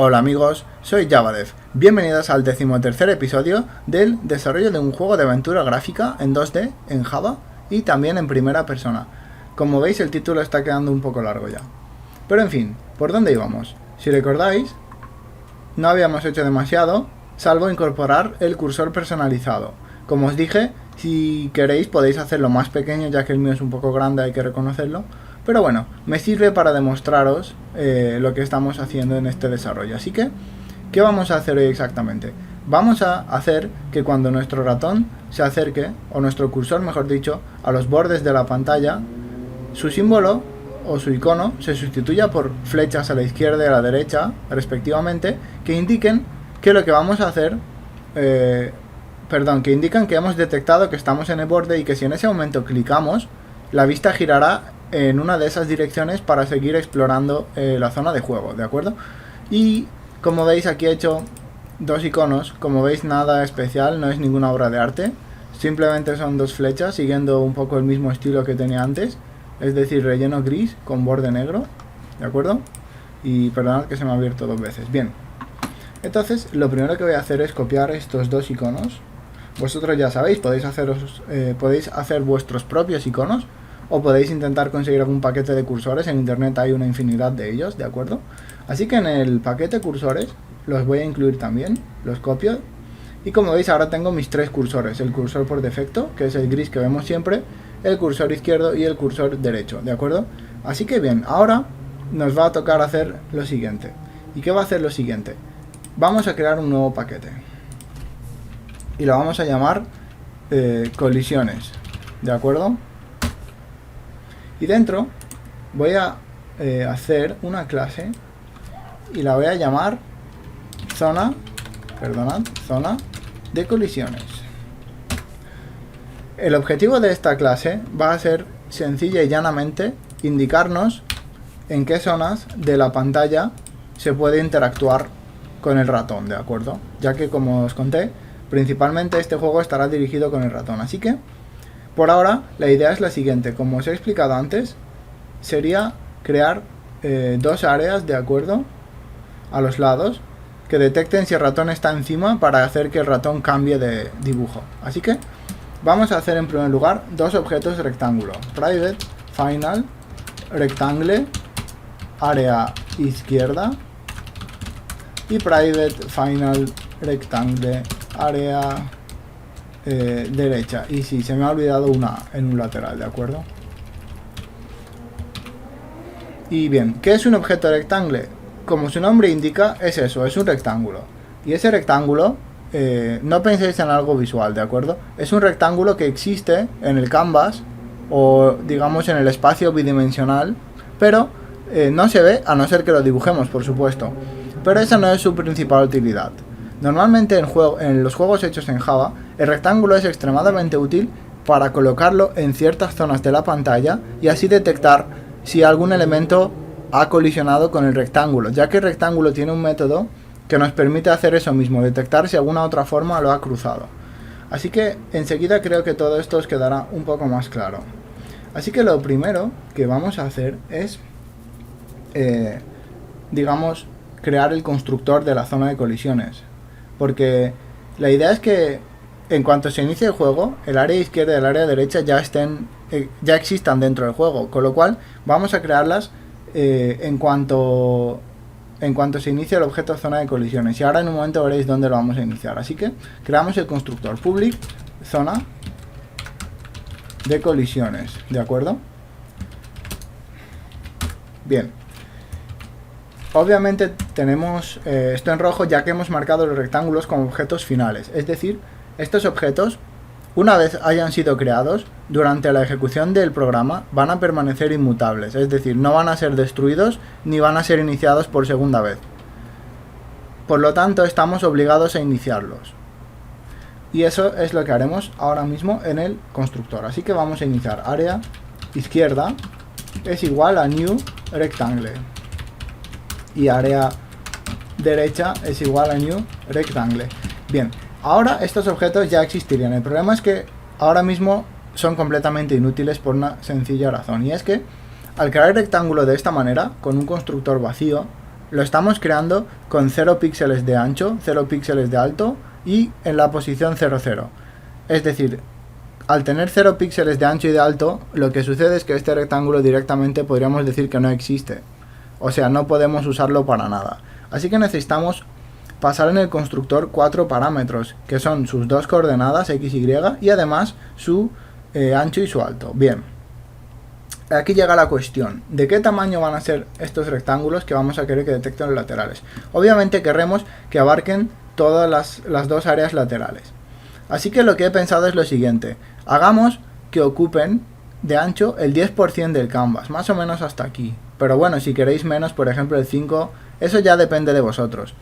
Hola amigos, soy Javadev. Bienvenidos al 13º episodio del desarrollo de un juego de aventura gráfica en 2D, en Java y también en primera persona. Como veis, el título está quedando un poco largo ya. Pero en fin, ¿por dónde íbamos? Si recordáis, no habíamos hecho demasiado, salvo incorporar el cursor personalizado. Como os dije, si queréis podéis hacerlo más pequeño, ya que el mío es un poco grande, hay que reconocerlo. Pero bueno, me sirve para demostraros lo que estamos haciendo en este desarrollo. Así que, ¿qué vamos a hacer hoy exactamente? Vamos a hacer que cuando nuestro ratón se acerque, o nuestro cursor mejor dicho, a los bordes de la pantalla, su símbolo o su icono se sustituya por flechas a la izquierda y a la derecha, respectivamente, que indiquen que lo que vamos a hacer... que indican que hemos detectado que estamos en el borde y que si en ese momento clicamos, la vista girará en una de esas direcciones para seguir explorando la zona de juego, ¿de acuerdo? Y como veis, aquí he hecho dos iconos. Como veis, nada especial, no es ninguna obra de arte, simplemente son dos flechas siguiendo un poco el mismo estilo que tenía antes, es decir, relleno gris con borde negro, ¿de acuerdo? Y perdonad que se me ha abierto dos veces. Bien, entonces lo primero que voy a hacer es copiar estos dos iconos. Vosotros ya sabéis, podéis hacer vuestros propios iconos, o podéis intentar conseguir algún paquete de cursores. En internet hay una infinidad de ellos, ¿de acuerdo? Así que en el paquete cursores los voy a incluir también, los copio. Y como veis, ahora tengo mis tres cursores: el cursor por defecto, que es el gris que vemos siempre, el cursor izquierdo y el cursor derecho, ¿de acuerdo? Así que bien, ahora nos va a tocar hacer lo siguiente. ¿Y qué va a hacer lo siguiente? Vamos a crear un nuevo paquete y lo vamos a llamar colisiones, ¿de acuerdo? Y dentro voy a hacer una clase y la voy a llamar zona de colisiones. El objetivo de esta clase va a ser sencilla y llanamente indicarnos en qué zonas de la pantalla se puede interactuar con el ratón, ¿de acuerdo? Ya que, como os conté, principalmente este juego estará dirigido con el ratón. Así que por ahora la idea es la siguiente. Como os he explicado antes, sería crear dos áreas, de acuerdo, a los lados, que detecten si el ratón está encima para hacer que el ratón cambie de dibujo. Así que vamos a hacer en primer lugar dos objetos rectángulo: private final rectangle área izquierda y private final rectangle área derecha. Y sí, se me ha olvidado una en un lateral, ¿de acuerdo? Y bien, ¿qué es un objeto rectangle? Como su nombre indica, es eso, es un rectángulo. Y ese rectángulo, no penséis en algo visual, ¿de acuerdo? Es un rectángulo que existe en el canvas, o digamos en el espacio bidimensional, pero no se ve a no ser que lo dibujemos, por supuesto. Pero esa no es su principal utilidad. Normalmente en los juegos hechos en Java, el rectángulo es extremadamente útil para colocarlo en ciertas zonas de la pantalla y así detectar si algún elemento ha colisionado con el rectángulo, ya que el rectángulo tiene un método que nos permite hacer eso mismo, detectar si alguna otra forma lo ha cruzado. Así que enseguida creo que todo esto os quedará un poco más claro. Así que lo primero que vamos a hacer es, crear el constructor de la zona de colisiones. Porque la idea es que en cuanto se inicie el juego, el área izquierda y el área derecha ya existan dentro del juego, con lo cual vamos a crearlas en cuanto se inicie el objeto zona de colisiones. Y ahora en un momento veréis dónde lo vamos a iniciar. Así que creamos el constructor public zona de colisiones, ¿de acuerdo? Bien. Obviamente tenemos esto en rojo, ya que hemos marcado los rectángulos como objetos finales. Es decir, estos objetos, una vez hayan sido creados, durante la ejecución del programa van a permanecer inmutables. Es decir, no van a ser destruidos ni van a ser iniciados por segunda vez. Por lo tanto, estamos obligados a iniciarlos. Y eso es lo que haremos ahora mismo en el constructor. Así que vamos a iniciar área izquierda es igual a new rectangle. Y área derecha es igual a new rectangle. Bien, ahora estos objetos ya existirían. El problema es que ahora mismo son completamente inútiles por una sencilla razón, y es que al crear el rectángulo de esta manera, con un constructor vacío, lo estamos creando con 0 píxeles de ancho, 0 píxeles de alto y en la posición 0, 0. Es decir, al tener 0 píxeles de ancho y de alto, lo que sucede es que este rectángulo directamente podríamos decir que no existe. O sea, no podemos usarlo para nada. Así que necesitamos pasar en el constructor 4 parámetros, que son sus dos coordenadas, x, y, y además su ancho y su alto. Bien, aquí llega la cuestión, ¿de qué tamaño van a ser estos rectángulos que vamos a querer que detecten los laterales? Obviamente querremos que abarquen todas las dos áreas laterales. Así que lo que he pensado es lo siguiente, hagamos que ocupen de ancho el 10% del canvas, más o menos hasta aquí. Pero bueno, si queréis menos, por ejemplo el 5, eso ya depende de vosotros.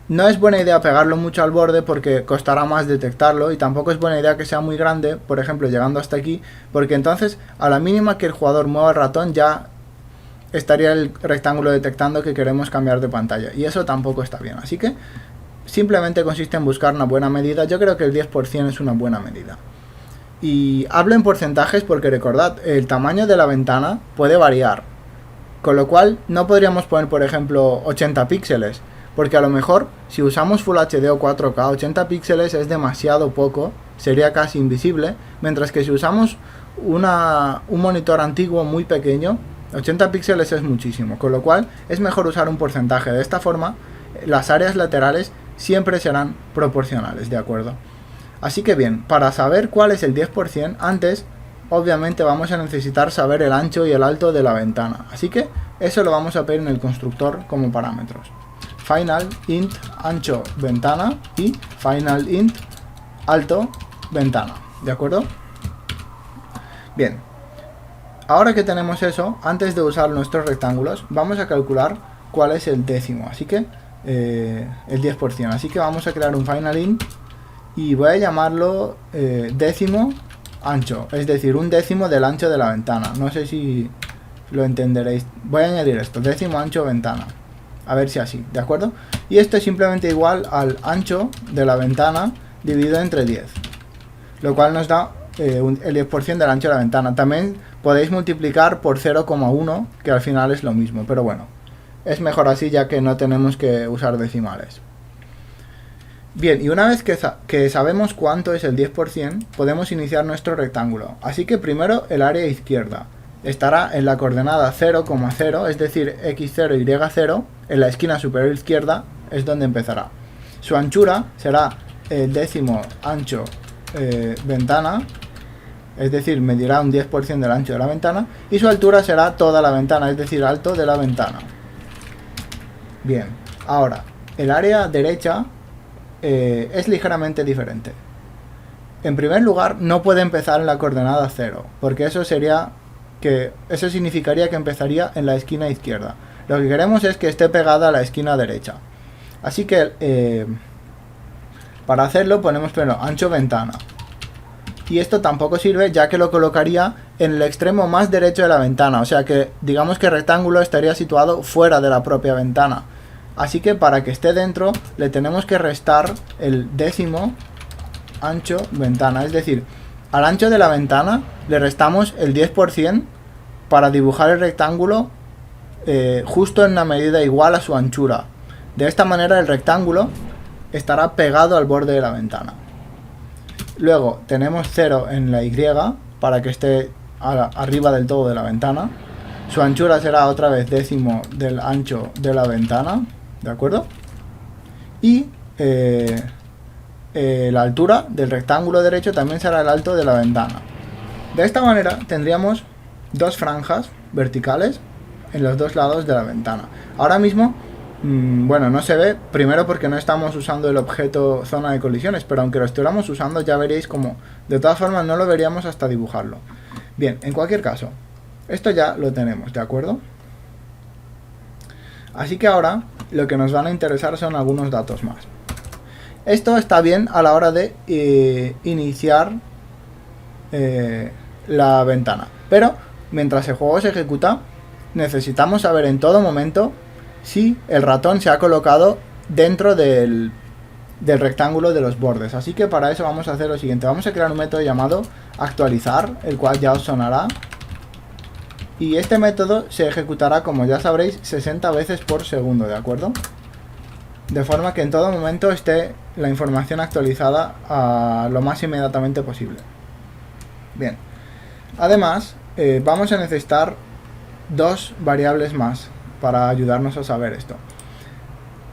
No es buena idea pegarlo mucho al borde porque costará más detectarlo y tampoco es buena idea que sea muy grande, por ejemplo llegando hasta aquí, porque entonces a la mínima que el jugador mueva el ratón ya estaría el rectángulo detectando que queremos cambiar de pantalla y eso tampoco está bien. Así que simplemente consiste en buscar una buena medida. Yo creo que el 10% es una buena medida. Y hablo en porcentajes porque recordad, el tamaño de la ventana puede variar. Con lo cual no podríamos poner por ejemplo 80 píxeles. Porque a lo mejor si usamos Full HD o 4K 80 píxeles es demasiado poco. Sería casi invisible. Mientras que si usamos un monitor antiguo muy pequeño 80 píxeles es muchísimo. Con lo cual es mejor usar un porcentaje. De esta forma las áreas laterales siempre serán proporcionales, ¿de acuerdo? Así que bien, para saber cuál es el 10%, antes obviamente vamos a necesitar saber el ancho y el alto de la ventana. Así que eso lo vamos a pedir en el constructor como parámetros. Final int ancho ventana y final int alto ventana, ¿de acuerdo? Bien, ahora que tenemos eso, antes de usar nuestros rectángulos, vamos a calcular cuál es el décimo. Así que el 10%. Así que vamos a crear un final int y voy a llamarlo décimo ancho, es decir, un décimo del ancho de la ventana. No sé si lo entenderéis. Voy a añadir esto, décimo ancho ventana. A ver si así, ¿de acuerdo? Y esto es simplemente igual al ancho de la ventana dividido entre 10. Lo cual nos da el 10% del ancho de la ventana. También podéis multiplicar por 0,1, que al final es lo mismo, pero bueno. Es mejor así ya que no tenemos que usar decimales. Bien, y una vez que sabemos cuánto es el 10%, podemos iniciar nuestro rectángulo. Así que primero el área izquierda estará en la coordenada 0,0, es decir, x0, y0, en la esquina superior izquierda es donde empezará. Su anchura será el décimo ancho ventana, es decir, medirá un 10% del ancho de la ventana, y su altura será toda la ventana, es decir, alto de la ventana. Bien, ahora, el área derecha es ligeramente diferente. En primer lugar, no puede empezar en la coordenada 0, porque eso significaría que empezaría en la esquina izquierda. Lo que queremos es que esté pegada a la esquina derecha. Así que, para hacerlo, ponemos primero ancho ventana. Y esto tampoco sirve, ya que lo colocaría en el extremo más derecho de la ventana. O sea que, digamos que el rectángulo estaría situado fuera de la propia ventana. Así que para que esté dentro, le tenemos que restar el décimo ancho ventana. Es decir, al ancho de la ventana le restamos el 10% para dibujar el rectángulo justo en una medida igual a su anchura. De esta manera el rectángulo estará pegado al borde de la ventana. Luego tenemos 0 en la Y para que esté arriba del todo de la ventana. Su anchura será otra vez décimo del ancho de la ventana, ¿de acuerdo? Y la altura del rectángulo derecho también será el alto de la ventana. De esta manera tendríamos dos franjas verticales en los dos lados de la ventana. Ahora mismo, bueno, no se ve, primero porque no estamos usando el objeto zona de colisiones, pero aunque lo estuviéramos usando ya veréis como, de todas formas no lo veríamos hasta dibujarlo. Bien, en cualquier caso, esto ya lo tenemos, ¿de acuerdo? Así que ahora lo que nos van a interesar son algunos datos más. Esto está bien a la hora de iniciar la ventana, pero mientras el juego se ejecuta necesitamos saber en todo momento si el ratón se ha colocado dentro del rectángulo de los bordes. Así que para eso vamos a hacer lo siguiente, vamos a crear un método llamado actualizar, el cual ya os sonará. Y este método se ejecutará, como ya sabréis, 60 veces por segundo, ¿de acuerdo? De forma que en todo momento esté la información actualizada a lo más inmediatamente posible. Bien. Además, vamos a necesitar dos variables más para ayudarnos a saber esto.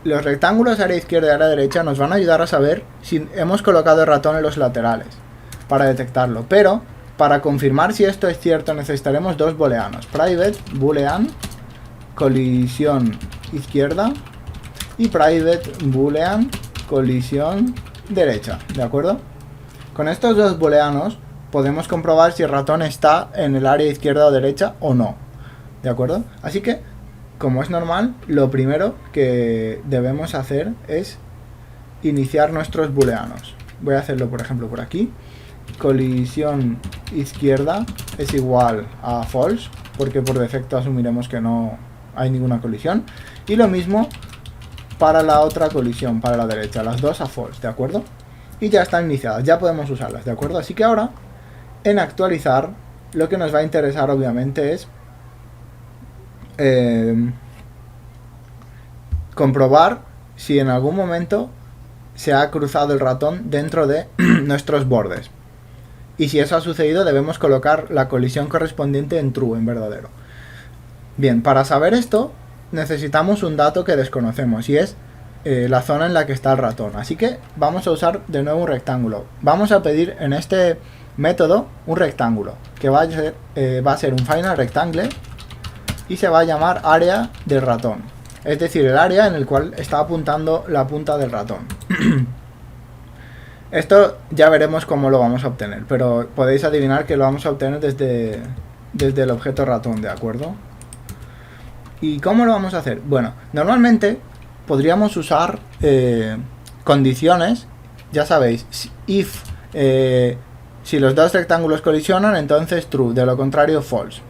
Los rectángulos área izquierda y área derecha nos van a ayudar a saber si hemos colocado el ratón en los laterales para detectarlo, pero para confirmar si esto es cierto necesitaremos dos booleanos: private boolean colisión izquierda y private boolean colisión derecha, ¿de acuerdo? Con estos dos booleanos podemos comprobar si el ratón está en el área izquierda o derecha o no, ¿de acuerdo? Así que, como es normal, lo primero que debemos hacer es iniciar nuestros booleanos. Voy a hacerlo, por ejemplo, por aquí. Colisión izquierda es igual a false, porque por defecto asumiremos que no hay ninguna colisión. Y lo mismo para la otra colisión, para la derecha, las dos a false, ¿de acuerdo? Y ya están iniciadas, ya podemos usarlas, ¿de acuerdo? Así que ahora, en actualizar, lo que nos va a interesar obviamente es comprobar si en algún momento se ha cruzado el ratón dentro de nuestros bordes. Y si eso ha sucedido, debemos colocar la colisión correspondiente en true, en verdadero. Bien, para saber esto necesitamos un dato que desconocemos y es la zona en la que está el ratón. Así que vamos a usar de nuevo un rectángulo. Vamos a pedir en este método un rectángulo que va a ser un final rectangle y se va a llamar área del ratón, es decir, el área en el cual está apuntando la punta del ratón. Esto ya veremos cómo lo vamos a obtener, pero podéis adivinar que lo vamos a obtener desde el objeto ratón, ¿de acuerdo? ¿Y cómo lo vamos a hacer? Bueno, normalmente podríamos usar condiciones, ya sabéis, if si los dos rectángulos colisionan, entonces true, de lo contrario false.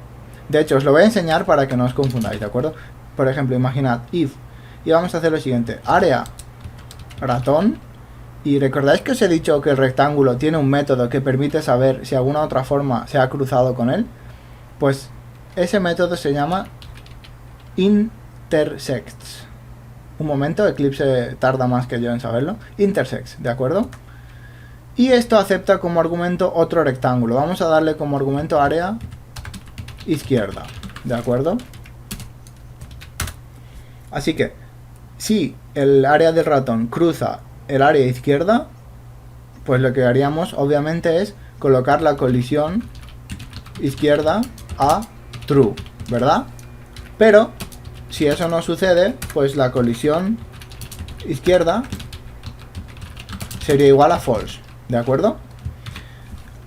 De hecho, os lo voy a enseñar para que no os confundáis, ¿de acuerdo? Por ejemplo, imaginad if, y vamos a hacer lo siguiente: área ratón, y recordáis que os he dicho que el rectángulo tiene un método que permite saber si alguna otra forma se ha cruzado con él. Pues ese método se llama intersects. Un momento, Eclipse tarda más que yo en saberlo. Intersects, ¿de acuerdo? Y esto acepta como argumento otro rectángulo. Vamos a darle como argumento área izquierda, ¿de acuerdo? Así que si el área del ratón cruza el área izquierda, pues lo que haríamos obviamente es colocar la colisión izquierda a true, ¿verdad? Pero si eso no sucede, pues la colisión izquierda sería igual a false, ¿de acuerdo?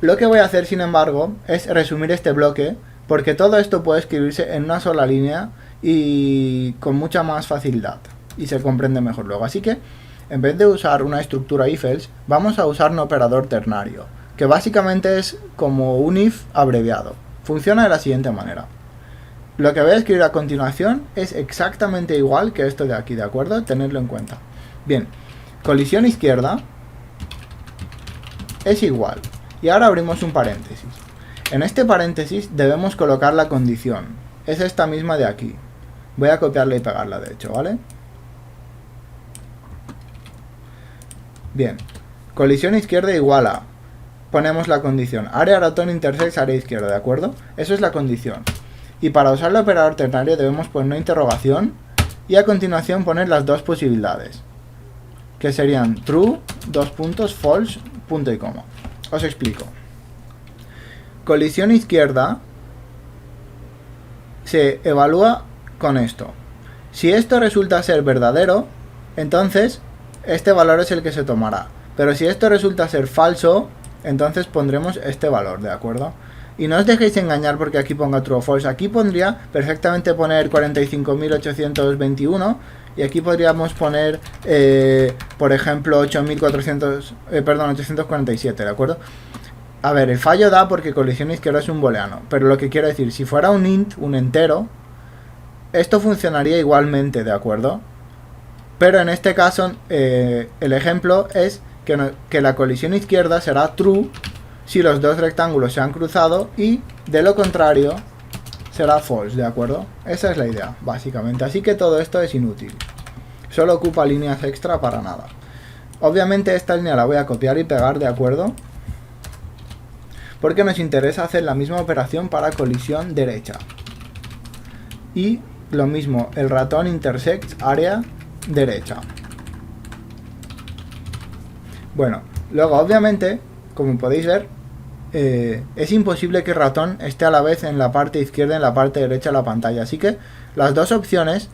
Lo que voy a hacer, sin embargo, es resumir este bloque, porque todo esto puede escribirse en una sola línea y con mucha más facilidad, y se comprende mejor luego. Así que, en vez de usar una estructura if-else, vamos a usar un operador ternario, que básicamente es como un if abreviado. Funciona de la siguiente manera. Lo que voy a escribir a continuación es exactamente igual que esto de aquí, ¿de acuerdo? Tenedlo en cuenta. Bien, colisión izquierda es igual. Y ahora abrimos un paréntesis. En este paréntesis debemos colocar la condición. Es esta misma de aquí. Voy a copiarla y pegarla, de hecho, ¿vale? Bien. Colisión izquierda igual a... Ponemos la condición. Área ratón intersects área izquierda, ¿de acuerdo? Eso es la condición. Y para usar el operador ternario debemos poner una interrogación y a continuación poner las dos posibilidades, que serían true, dos puntos, false, punto y coma. Os explico. Colisión izquierda se evalúa con esto. Si esto resulta ser verdadero, entonces este valor es el que se tomará. Pero si esto resulta ser falso, entonces pondremos este valor, ¿de acuerdo? Y no os dejéis engañar porque aquí ponga true o false. Aquí pondría perfectamente poner 45.821 y aquí podríamos poner, por ejemplo, 847, ¿de acuerdo? A ver, el fallo da porque colisión izquierda es un booleano, pero lo que quiero decir, si fuera un int, un entero, esto funcionaría igualmente, ¿de acuerdo? Pero en este caso, el ejemplo es que la colisión izquierda será true si los dos rectángulos se han cruzado y, de lo contrario, será false, ¿de acuerdo? Esa es la idea, básicamente. Así que todo esto es inútil. Solo ocupa líneas extra para nada. Obviamente esta línea la voy a copiar y pegar, ¿de acuerdo? Porque nos interesa hacer la misma operación para colisión derecha. Y lo mismo, el ratón intersects área derecha. Bueno, luego obviamente, como podéis ver, es imposible que el ratón esté a la vez en la parte izquierda y en la parte derecha de la pantalla. Así que las dos opciones,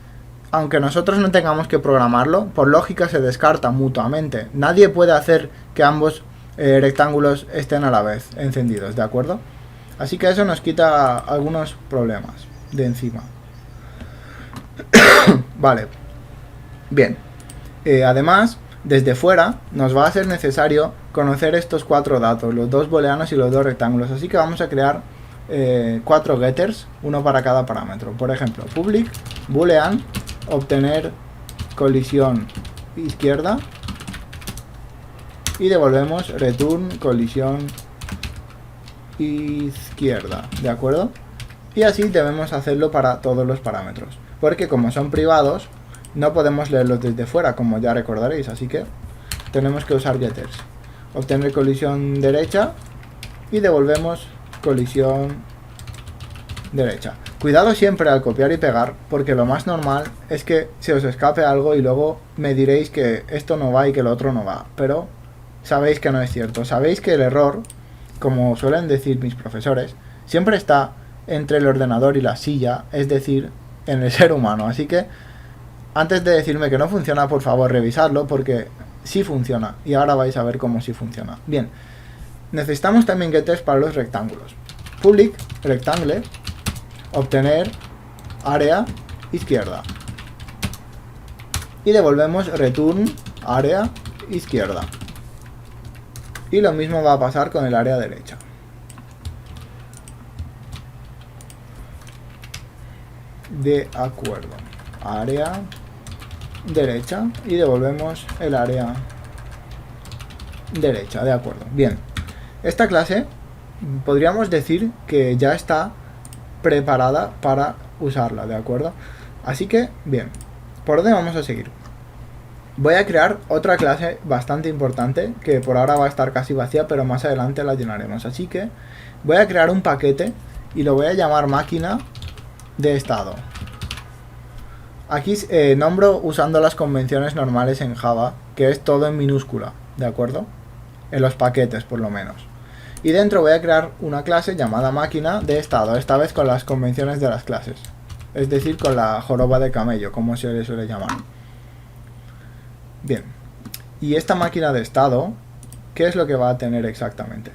aunque nosotros no tengamos que programarlo, por lógica se descartan mutuamente. Nadie puede hacer que ambos rectángulos estén a la vez encendidos, ¿de acuerdo? Así que eso nos quita algunos problemas de encima. Vale. Bien. Además, desde fuera nos va a ser necesario conocer estos 4 datos, los 2 booleanos y los 2 rectángulos. Así que vamos a crear 4 getters, uno para cada parámetro. Por ejemplo, public boolean obtener colisión izquierda y devolvemos return colisión izquierda, ¿de acuerdo? Y así debemos hacerlo para todos los parámetros, porque como son privados no podemos leerlos desde fuera, como ya recordaréis, así que tenemos que usar getters. Obtener colisión derecha y devolvemos colisión derecha. Cuidado siempre al copiar y pegar, porque lo más normal es que se os escape algo y luego me diréis que esto no va y que lo otro no va, pero sabéis que no es cierto. Sabéis que el error, como suelen decir mis profesores, siempre está entre el ordenador y la silla, es decir, en el ser humano. Así que antes de decirme que no funciona, por favor revisadlo, porque sí funciona, y ahora vais a ver cómo sí funciona. Bien, necesitamos también getters para los rectángulos. Public rectangle obtener área izquierda y devolvemos return área izquierda, y lo mismo va a pasar con el área derecha. De acuerdo, área derecha y devolvemos el área derecha, de acuerdo. Bien, esta clase podríamos decir que ya está preparada para usarla, de acuerdo. Así que, bien, ¿por dónde vamos a seguir? Voy a crear otra clase bastante importante, que por ahora va a estar casi vacía, pero más adelante la llenaremos. Así que voy a crear un paquete y lo voy a llamar máquina de estado. Aquí nombro usando las convenciones normales en Java, que es todo en minúscula, ¿de acuerdo? En los paquetes, por lo menos. Y dentro voy a crear una clase llamada máquina de estado, esta vez con las convenciones de las clases. Es decir, con la joroba de camello, como se le suele llamar. Bien. Y esta máquina de estado, ¿qué es lo que va a tener exactamente?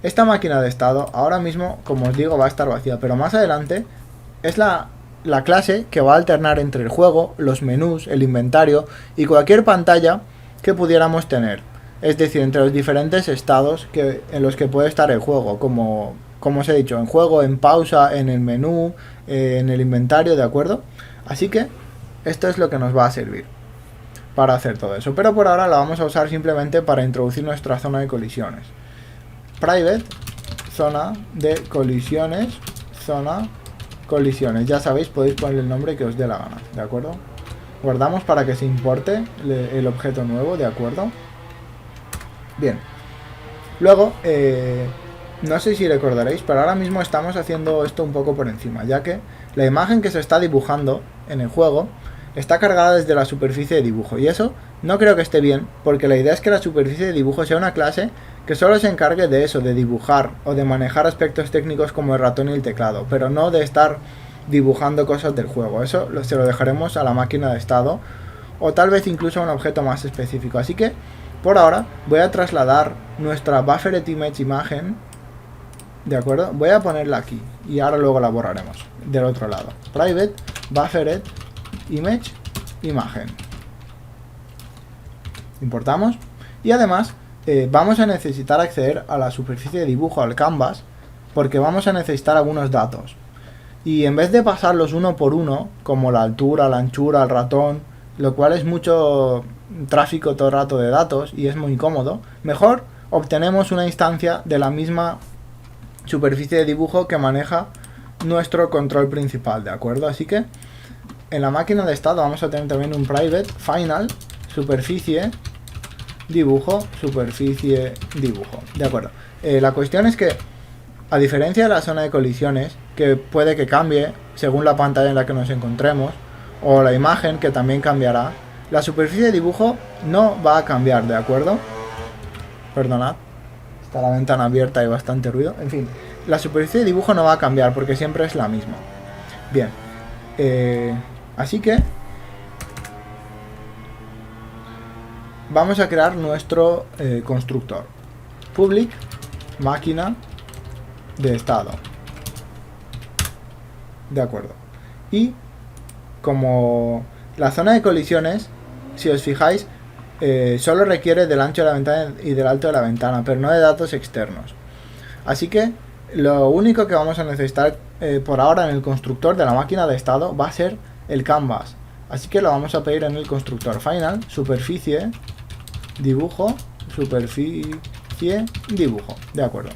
Esta máquina de estado, ahora mismo, como os digo, va a estar vacía, pero más adelante es la clase que va a alternar entre el juego, los menús, el inventario y cualquier pantalla que pudiéramos tener. Es decir, entre los diferentes estados en los que puede estar el juego, como os he dicho, en juego, en pausa, en el menú, en el inventario, ¿de acuerdo? Así que esto es lo que nos va a servir para hacer todo eso. Pero por ahora la vamos a usar simplemente para introducir nuestra zona de colisiones. Private, zona de colisiones, zona colisiones. Ya sabéis, podéis poner el nombre que os dé la gana, ¿de acuerdo? Guardamos para que se importe el objeto nuevo, ¿de acuerdo? Bien. Luego, no sé si recordaréis, pero ahora mismo estamos haciendo esto un poco por encima, ya que la imagen que se está dibujando en el juego está cargada desde la superficie de dibujo, y eso no creo que esté bien, porque la idea es que la superficie de dibujo sea una clase que solo se encargue de eso, de dibujar o de manejar aspectos técnicos como el ratón y el teclado, pero no de estar dibujando cosas del juego. Eso se lo dejaremos a la máquina de estado, o tal vez incluso a un objeto más específico. Así que por ahora voy a trasladar nuestra bufferedImage imagen, ¿de acuerdo? Voy a ponerla aquí y ahora luego la borraremos del otro lado. Private bufferedImage imagen. Importamos y además vamos a necesitar acceder a la superficie de dibujo, al canvas, porque vamos a necesitar algunos datos. Y en vez de pasarlos uno por uno, como la altura, la anchura, el ratón, lo cual es mucho tráfico todo el rato de datos y es muy cómodo, mejor obtenemos una instancia de la misma superficie de dibujo que maneja nuestro control principal, ¿de acuerdo? Así que en la máquina de estado vamos a tener también un private final, superficie, dibujo, superficie, dibujo, ¿de acuerdo? La cuestión es que, a diferencia de la zona de colisiones, que puede que cambie según la pantalla en la que nos encontremos, o la imagen, que también cambiará, la superficie de dibujo no va a cambiar, ¿de acuerdo? Perdonad, está la ventana abierta y bastante ruido. En fin, la superficie de dibujo no va a cambiar porque siempre es la misma. Bien, así que vamos a crear nuestro constructor. Public máquina de estado. De acuerdo. Y como la zona de colisiones, si os fijáis, solo requiere del ancho de la ventana y del alto de la ventana, pero no de datos externos. Así que lo único que vamos a necesitar por ahora en el constructor de la máquina de estado va a ser el canvas. Así que lo vamos a pedir en el constructor final, superficie, dibujo, superficie, dibujo. De acuerdo.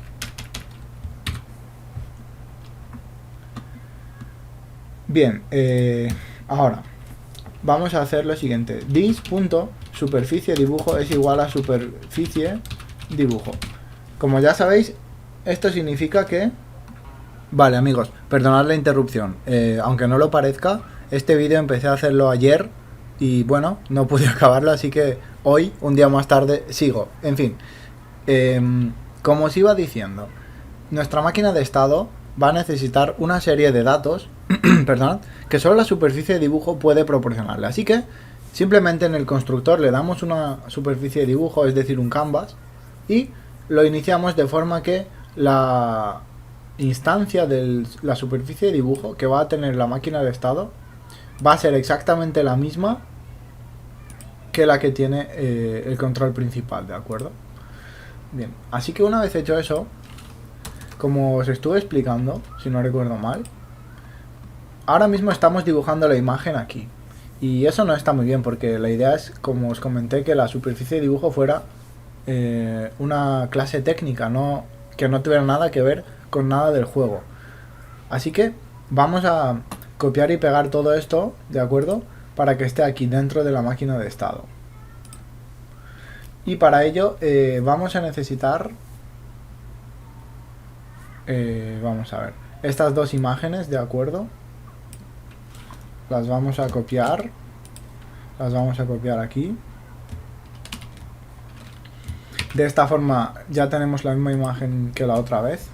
Bien, ahora vamos a hacer lo siguiente. This.superficie dibujo es igual a superficie dibujo. Como ya sabéis, esto significa que... Vale, amigos, perdonad la interrupción. Aunque no lo parezca, este vídeo empecé a hacerlo ayer y bueno, no pude acabarlo, así que hoy, un día más tarde, sigo. En fin, como os iba diciendo, nuestra máquina de estado va a necesitar una serie de datos perdón, que solo la superficie de dibujo puede proporcionarle. Así que simplemente en el constructor le damos una superficie de dibujo, es decir, un canvas, y lo iniciamos de forma que la instancia de la superficie de dibujo que va a tener la máquina de estado va a ser exactamente la misma que la que tiene el control principal, ¿de acuerdo? Bien, así que una vez hecho eso, como os estuve explicando, si no recuerdo mal, ahora mismo estamos dibujando la imagen aquí. Y eso no está muy bien porque la idea es, como os comenté, que la superficie de dibujo fuera una clase técnica, que no tuviera nada que ver con nada del juego. Así que vamos a copiar y pegar todo esto, ¿de acuerdo? Para que esté aquí dentro de la máquina de estado. Y para ello vamos a necesitar... vamos a ver. Estas dos imágenes, ¿de acuerdo? Las vamos a copiar. Las vamos a copiar aquí. De esta forma ya tenemos la misma imagen que la otra vez,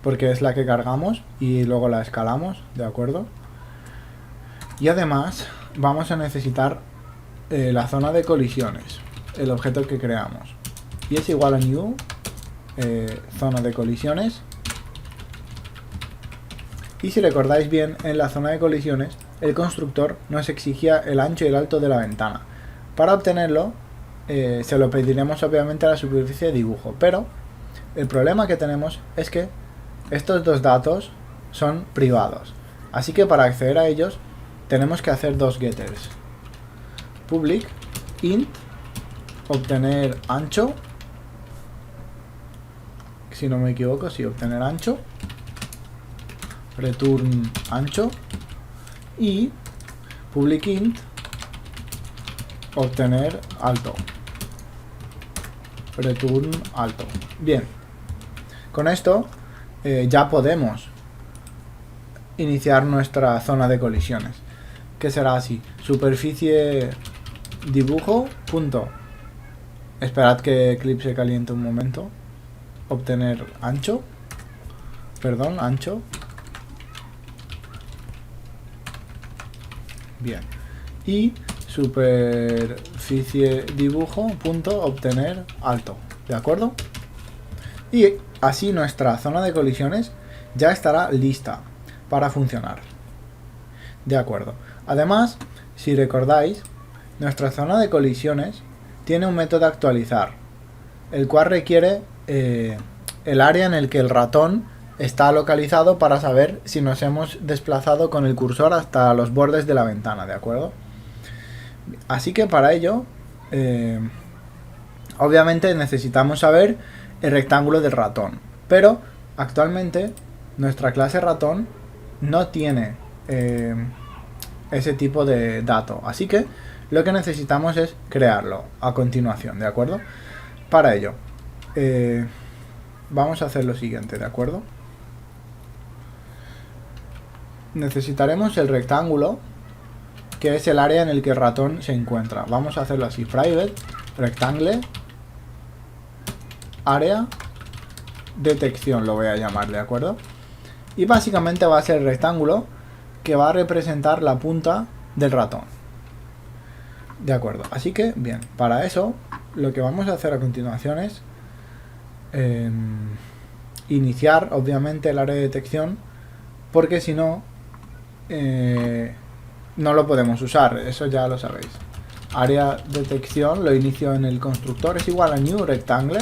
porque es la que cargamos y luego la escalamos, ¿de acuerdo? Y además vamos a necesitar la zona de colisiones, el objeto que creamos. Y es igual a new zona de colisiones. Y si recordáis bien, en la zona de colisiones el constructor nos exigía el ancho y el alto de la ventana. Para obtenerlo se lo pediremos obviamente a la superficie de dibujo, pero el problema que tenemos es que estos dos datos son privados, así que para acceder a ellos tenemos que hacer dos getters. Public int obtener ancho, si no me equivoco, sí, obtener ancho, return ancho, y public int obtener alto, return alto. Bien, con esto ya podemos iniciar nuestra zona de colisiones, que será así: superficie dibujo punto, esperad que Eclipse caliente un momento, obtener ancho, perdón, ancho. Bien, y superficie dibujo punto obtener alto, ¿de acuerdo? Y así nuestra zona de colisiones ya estará lista para funcionar, de acuerdo. Además, si recordáis, nuestra zona de colisiones tiene un método actualizar, el cual requiere el área en el que el ratón está localizado para saber si nos hemos desplazado con el cursor hasta los bordes de la ventana, ¿de acuerdo? Así que para ello, obviamente necesitamos saber el rectángulo del ratón, pero actualmente nuestra clase ratón no tiene ese tipo de dato. Así que lo que necesitamos es crearlo a continuación, ¿de acuerdo? Para ello, vamos a hacer lo siguiente, ¿de acuerdo? Necesitaremos el rectángulo, que es el área en el que el ratón se encuentra. Vamos a hacerlo así, private rectangle área detección, lo voy a llamar, ¿de acuerdo? Y básicamente va a ser el rectángulo que va a representar la punta del ratón. De acuerdo, así que bien, para eso lo que vamos a hacer a continuación es iniciar obviamente el área de detección, porque si no no lo podemos usar, eso ya lo sabéis. Área detección lo inicio en el constructor, es igual a new rectangle,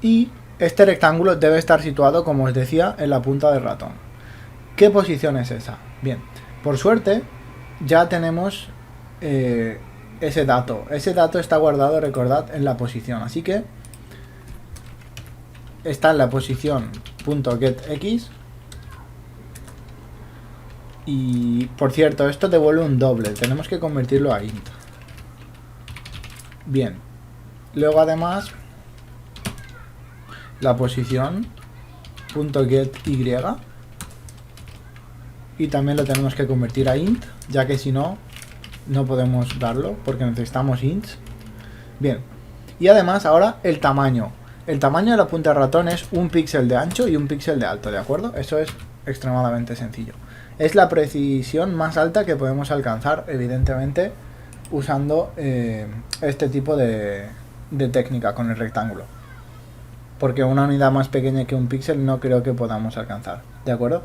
y este rectángulo debe estar situado, como os decía, en la punta del ratón. ¿Qué posición es esa? Bien, por suerte ya tenemos ese dato. Ese dato está guardado, recordad, en la posición. Así que está en la posición .getX. Y por cierto, esto devuelve un doble. Tenemos que convertirlo a int. Bien. Luego además la posición .getY. Y también lo tenemos que convertir a int, ya que si no, no podemos darlo, porque necesitamos ints. Bien. Y además ahora el tamaño. El tamaño de la punta del ratón es un píxel de ancho y un píxel de alto, ¿de acuerdo? Eso es extremadamente sencillo. Es la precisión más alta que podemos alcanzar, evidentemente, usando este tipo de técnica con el rectángulo. Porque una unidad más pequeña que un píxel no creo que podamos alcanzar, ¿de acuerdo?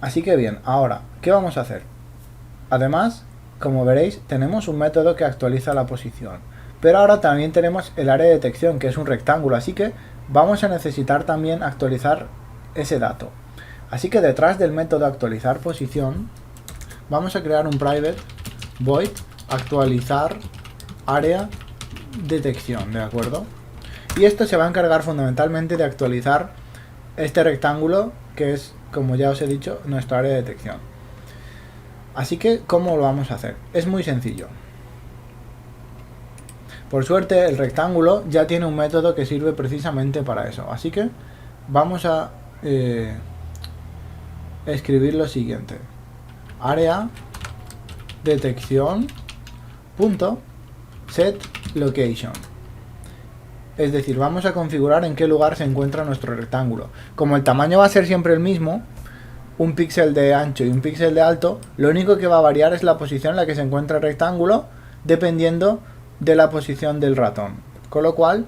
Así que bien, ahora, ¿qué vamos a hacer? Además, como veréis, tenemos un método que actualiza la posición. Pero ahora también tenemos el área de detección, que es un rectángulo, así que vamos a necesitar también actualizar ese dato. Así que detrás del método actualizar posición, vamos a crear un private void actualizar área detección, ¿de acuerdo? Y esto se va a encargar fundamentalmente de actualizar este rectángulo, que es, como ya os he dicho, nuestra área de detección. Así que, ¿cómo lo vamos a hacer? Es muy sencillo. Por suerte, el rectángulo ya tiene un método que sirve precisamente para eso. Así que vamos a escribir lo siguiente: área detección punto set location. Es decir, vamos a configurar en qué lugar se encuentra nuestro rectángulo. Como el tamaño va a ser siempre el mismo, un píxel de ancho y un píxel de alto, lo único que va a variar es la posición en la que se encuentra el rectángulo, dependiendo de la posición del ratón. Con lo cual,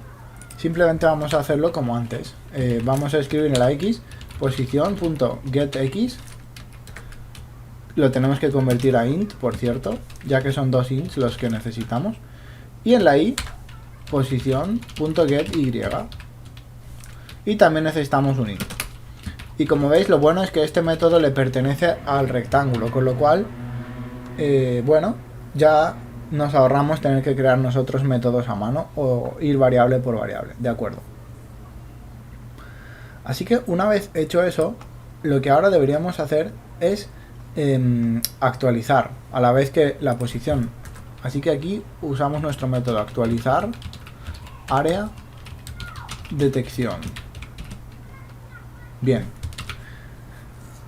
simplemente vamos a hacerlo como antes. Vamos a escribir en la X, posición.getX. Lo tenemos que convertir a int, por cierto, ya que son dos ints los que necesitamos. Y en la Y, posición.getY. Y también necesitamos un int. Y como veis, lo bueno es que este método le pertenece al rectángulo, con lo cual, bueno, ya nos ahorramos tener que crear nosotros métodos a mano o ir variable por variable, ¿de acuerdo? Así que una vez hecho eso, lo que ahora deberíamos hacer es actualizar a la vez que la posición. Así que aquí usamos nuestro método actualizar área detección. Bien.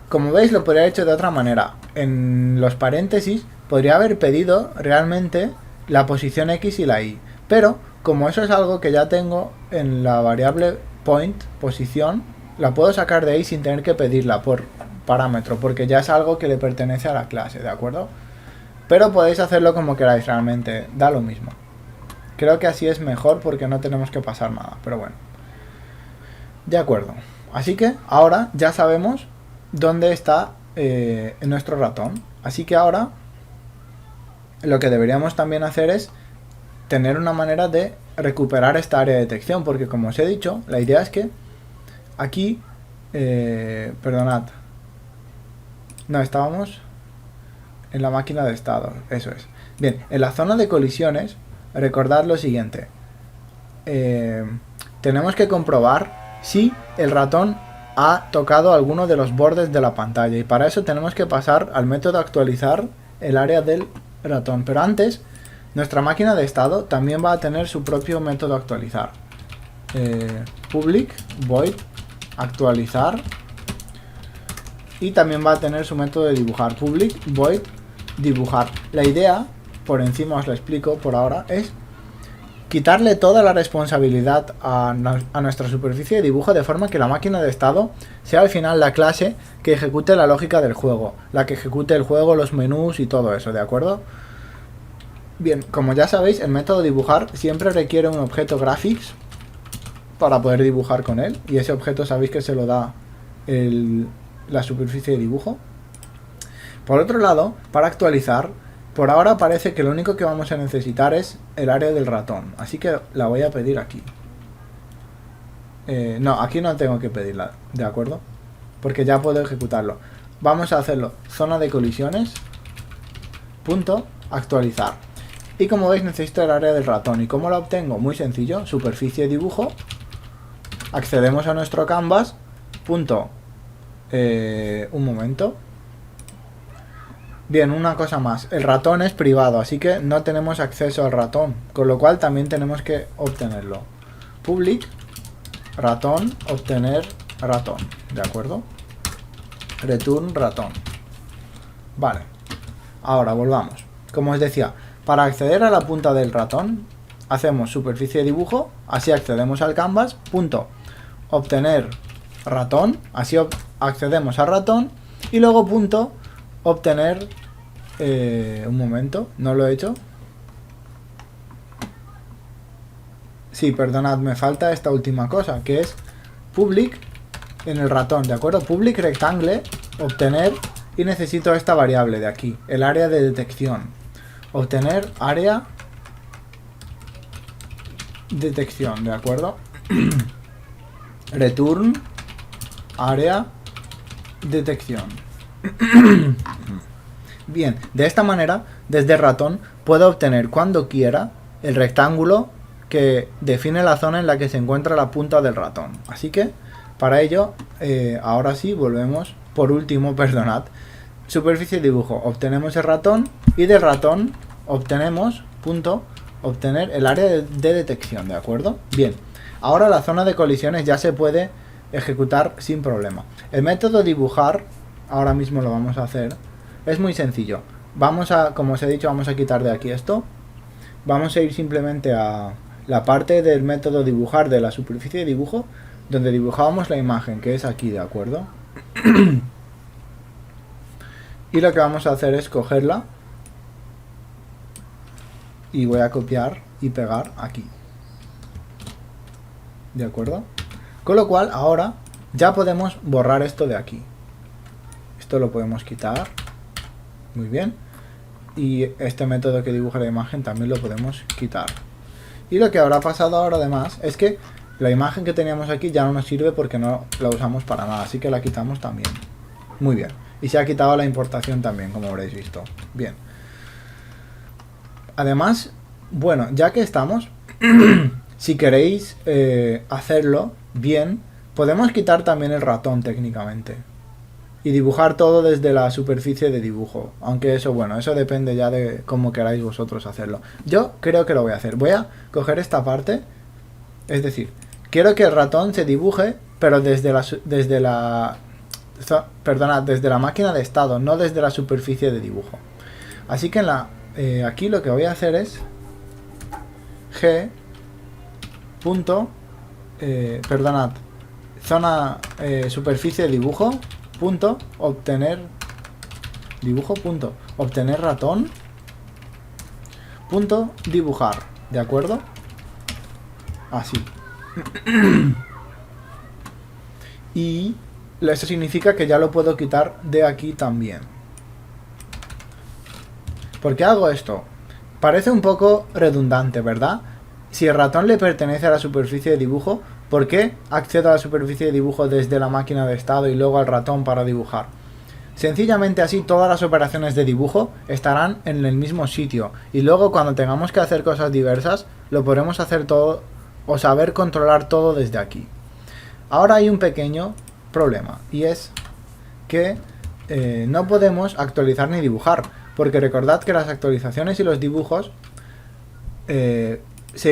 Como veis, lo podría haber hecho de otra manera. En los paréntesis podría haber pedido realmente la posición X y la Y. Pero como eso es algo que ya tengo en la variable point, posición, la puedo sacar de ahí sin tener que pedirla por parámetro, porque ya es algo que le pertenece a la clase, ¿de acuerdo? Pero podéis hacerlo como queráis, realmente da lo mismo. Creo que así es mejor porque no tenemos que pasar nada, pero bueno. De acuerdo. Así que ahora ya sabemos dónde está nuestro ratón. Así que ahora lo que deberíamos también hacer es tener una manera de recuperar esta área de detección, porque como os he dicho, la idea es que aquí, perdonad, no, estábamos en la máquina de estado, eso es. Bien, en la zona de colisiones, recordad lo siguiente. Tenemos que comprobar si el ratón ha tocado alguno de los bordes de la pantalla, y para eso tenemos que pasar al método actualizar el área del ratón. Pero antes, nuestra máquina de estado también va a tener su propio método actualizar. Public void actualizar, y también va a tener su método de dibujar, public void dibujar. La idea, por encima os la explico por ahora, es quitarle toda la responsabilidad a nuestra superficie de dibujo, de forma que la máquina de estado sea al final la clase que ejecute la lógica del juego, la que ejecute el juego, los menús y todo eso, ¿de acuerdo? Bien, como ya sabéis, el método dibujar siempre requiere un objeto graphics para poder dibujar con él, y ese objeto sabéis que se lo da la superficie de dibujo. Por otro lado, para actualizar, por ahora parece que lo único que vamos a necesitar es el área del ratón, así que la voy a pedir aquí. No, aquí no tengo que pedirla, ¿de acuerdo? Porque ya puedo ejecutarlo. Vamos a hacerlo, zona de colisiones, punto, actualizar. Y como veis necesito el área del ratón. ¿Y cómo la obtengo? Muy sencillo, superficie de dibujo, accedemos a nuestro canvas, punto, un momento. Bien, una cosa más, el ratón es privado, así que no tenemos acceso al ratón, con lo cual también tenemos que obtenerlo. Public ratón, obtener ratón, ¿de acuerdo? Return ratón. Vale, ahora volvamos. Como os decía, para acceder a la punta del ratón, hacemos superficie de dibujo, así accedemos al canvas, punto, obtener ratón, así accedemos al ratón, y luego punto, obtener, un momento, no lo he hecho. Sí, perdonad, me falta esta última cosa, que es public en el ratón, ¿de acuerdo? Public rectangle, obtener, y necesito esta variable de aquí, el área de detección. Obtener área detección, ¿de acuerdo? Return área detección. Bien, de esta manera, desde el ratón, puedo obtener cuando quiera el rectángulo que define la zona en la que se encuentra la punta del ratón. Así que, para ello, ahora sí, volvemos, por último, perdonad, superficie de dibujo, obtenemos el ratón, y del ratón obtenemos, punto, obtener el área de detección, ¿de acuerdo? Bien, ahora la zona de colisiones ya se puede ejecutar sin problema. El método dibujar, ahora mismo lo vamos a hacer, es muy sencillo. Vamos a, como os he dicho, vamos a quitar de aquí esto. Vamos a ir simplemente a la parte del método dibujar de la superficie de dibujo, donde dibujábamos la imagen, que es aquí, ¿de acuerdo? Y lo que vamos a hacer es cogerla y voy a copiar y pegar aquí, ¿de acuerdo? Con lo cual ahora ya podemos borrar esto de aquí. Esto lo podemos quitar, muy bien, y este método que dibuja la imagen también lo podemos quitar. Y lo que habrá pasado ahora además es que la imagen que teníamos aquí ya no nos sirve porque no la usamos para nada, así que la quitamos también. Muy bien, y se ha quitado la importación también, como habréis visto. Bien. Además, bueno, ya que estamos, si queréis hacerlo bien, podemos quitar también el ratón técnicamente y dibujar todo desde la superficie de dibujo, aunque eso, bueno, eso depende ya de cómo queráis vosotros hacerlo. Yo creo que lo voy a hacer. Voy a coger esta parte, es decir, quiero que el ratón se dibuje, pero desde la máquina de estado, no desde la superficie de dibujo. Así que aquí lo que voy a hacer es g punto, perdonad, zona superficie de dibujo, punto, obtener dibujo, punto, obtener ratón, punto, dibujar, ¿de acuerdo? Así. Y eso significa que ya lo puedo quitar de aquí también. ¿Por qué hago esto? Parece un poco redundante, ¿verdad? Si el ratón le pertenece a la superficie de dibujo, ¿por qué accedo a la superficie de dibujo desde la máquina de estado y luego al ratón para dibujar? Sencillamente así todas las operaciones de dibujo estarán en el mismo sitio y luego cuando tengamos que hacer cosas diversas lo podremos hacer todo o saber controlar todo desde aquí. Ahora hay un pequeño problema, y es que no podemos actualizar ni dibujar, porque recordad que las actualizaciones y los dibujos se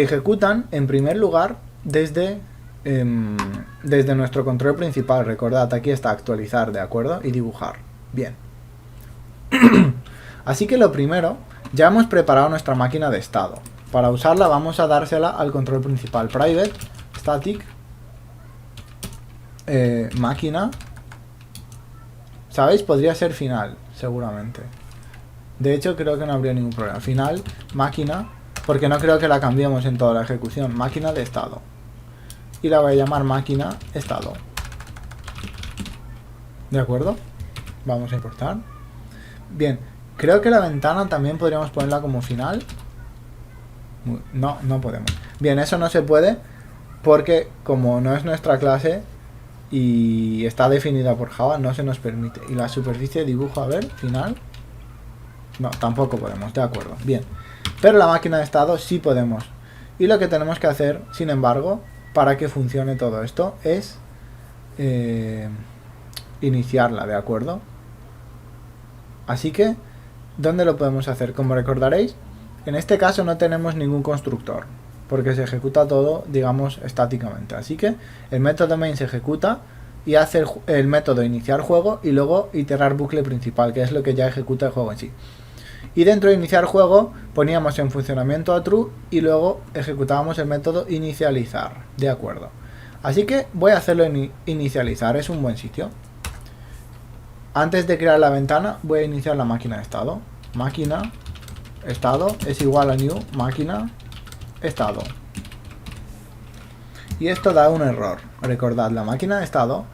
ejecutan en primer lugar desde nuestro control principal. Recordad, aquí está actualizar, ¿de acuerdo? Y dibujar. Bien. Así que lo primero, ya hemos preparado nuestra máquina de estado. Para usarla vamos a dársela al control principal. Private, static, máquina. ¿Sabéis? Podría ser final, seguramente. De hecho, creo que no habría ningún problema. Final, máquina, porque no creo que la cambiemos en toda la ejecución. Máquina de estado. Y la voy a llamar máquina estado. ¿De acuerdo? Vamos a importar. Bien, creo que la ventana también podríamos ponerla como final. No, no podemos. Bien, eso no se puede porque como no es nuestra clase y está definida por Java, no se nos permite. Y la superficie de dibujo, a ver, final. No, tampoco podemos, de acuerdo. Bien, pero la máquina de estado sí podemos. Y lo que tenemos que hacer, sin embargo, para que funcione todo esto es iniciarla, ¿de acuerdo? Así que, ¿dónde lo podemos hacer? Como recordaréis, en este caso no tenemos ningún constructor, porque se ejecuta todo, digamos, estáticamente. Así que el método main se ejecuta y hace el método iniciar juego y luego iterar bucle principal, que es lo que ya ejecuta el juego en sí. Y dentro de iniciar juego poníamos en funcionamiento a true y luego ejecutábamos el método inicializar, ¿de acuerdo? Así que voy a hacerlo en inicializar, es un buen sitio. Antes de crear la ventana voy a iniciar la máquina de estado. Máquina estado es igual a new máquina estado. Y esto da un error. Recordad, la máquina de estado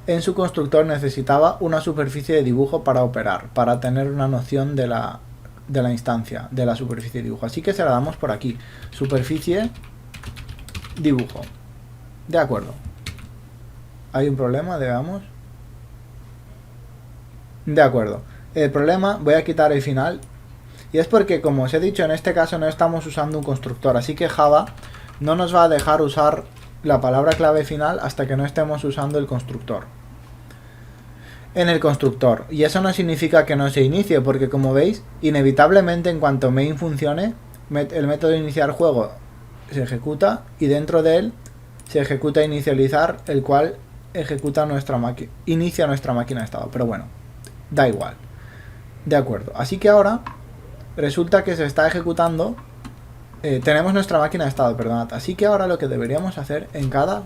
en su constructor necesitaba una superficie de dibujo para operar, para tener una noción de la instancia, de la superficie de dibujo. Así que se la damos por aquí. Superficie dibujo. De acuerdo. ¿Hay un problema? Veamos. De acuerdo. El problema, voy a quitar el final. Y es porque, como os he dicho, en este caso no estamos usando un constructor. Así que Java no nos va a dejar usar la palabra clave final hasta que no estemos usando el constructor. En el constructor. Y eso no significa que no se inicie, porque como veis, inevitablemente en cuanto main funcione, el método iniciar juego se ejecuta y dentro de él se ejecuta inicializar, el cual ejecuta inicia nuestra máquina de estado. Pero bueno, da igual. De acuerdo. Así que ahora resulta que se está ejecutando. Tenemos nuestra máquina de estado, perdonad. Así que ahora lo que deberíamos hacer en cada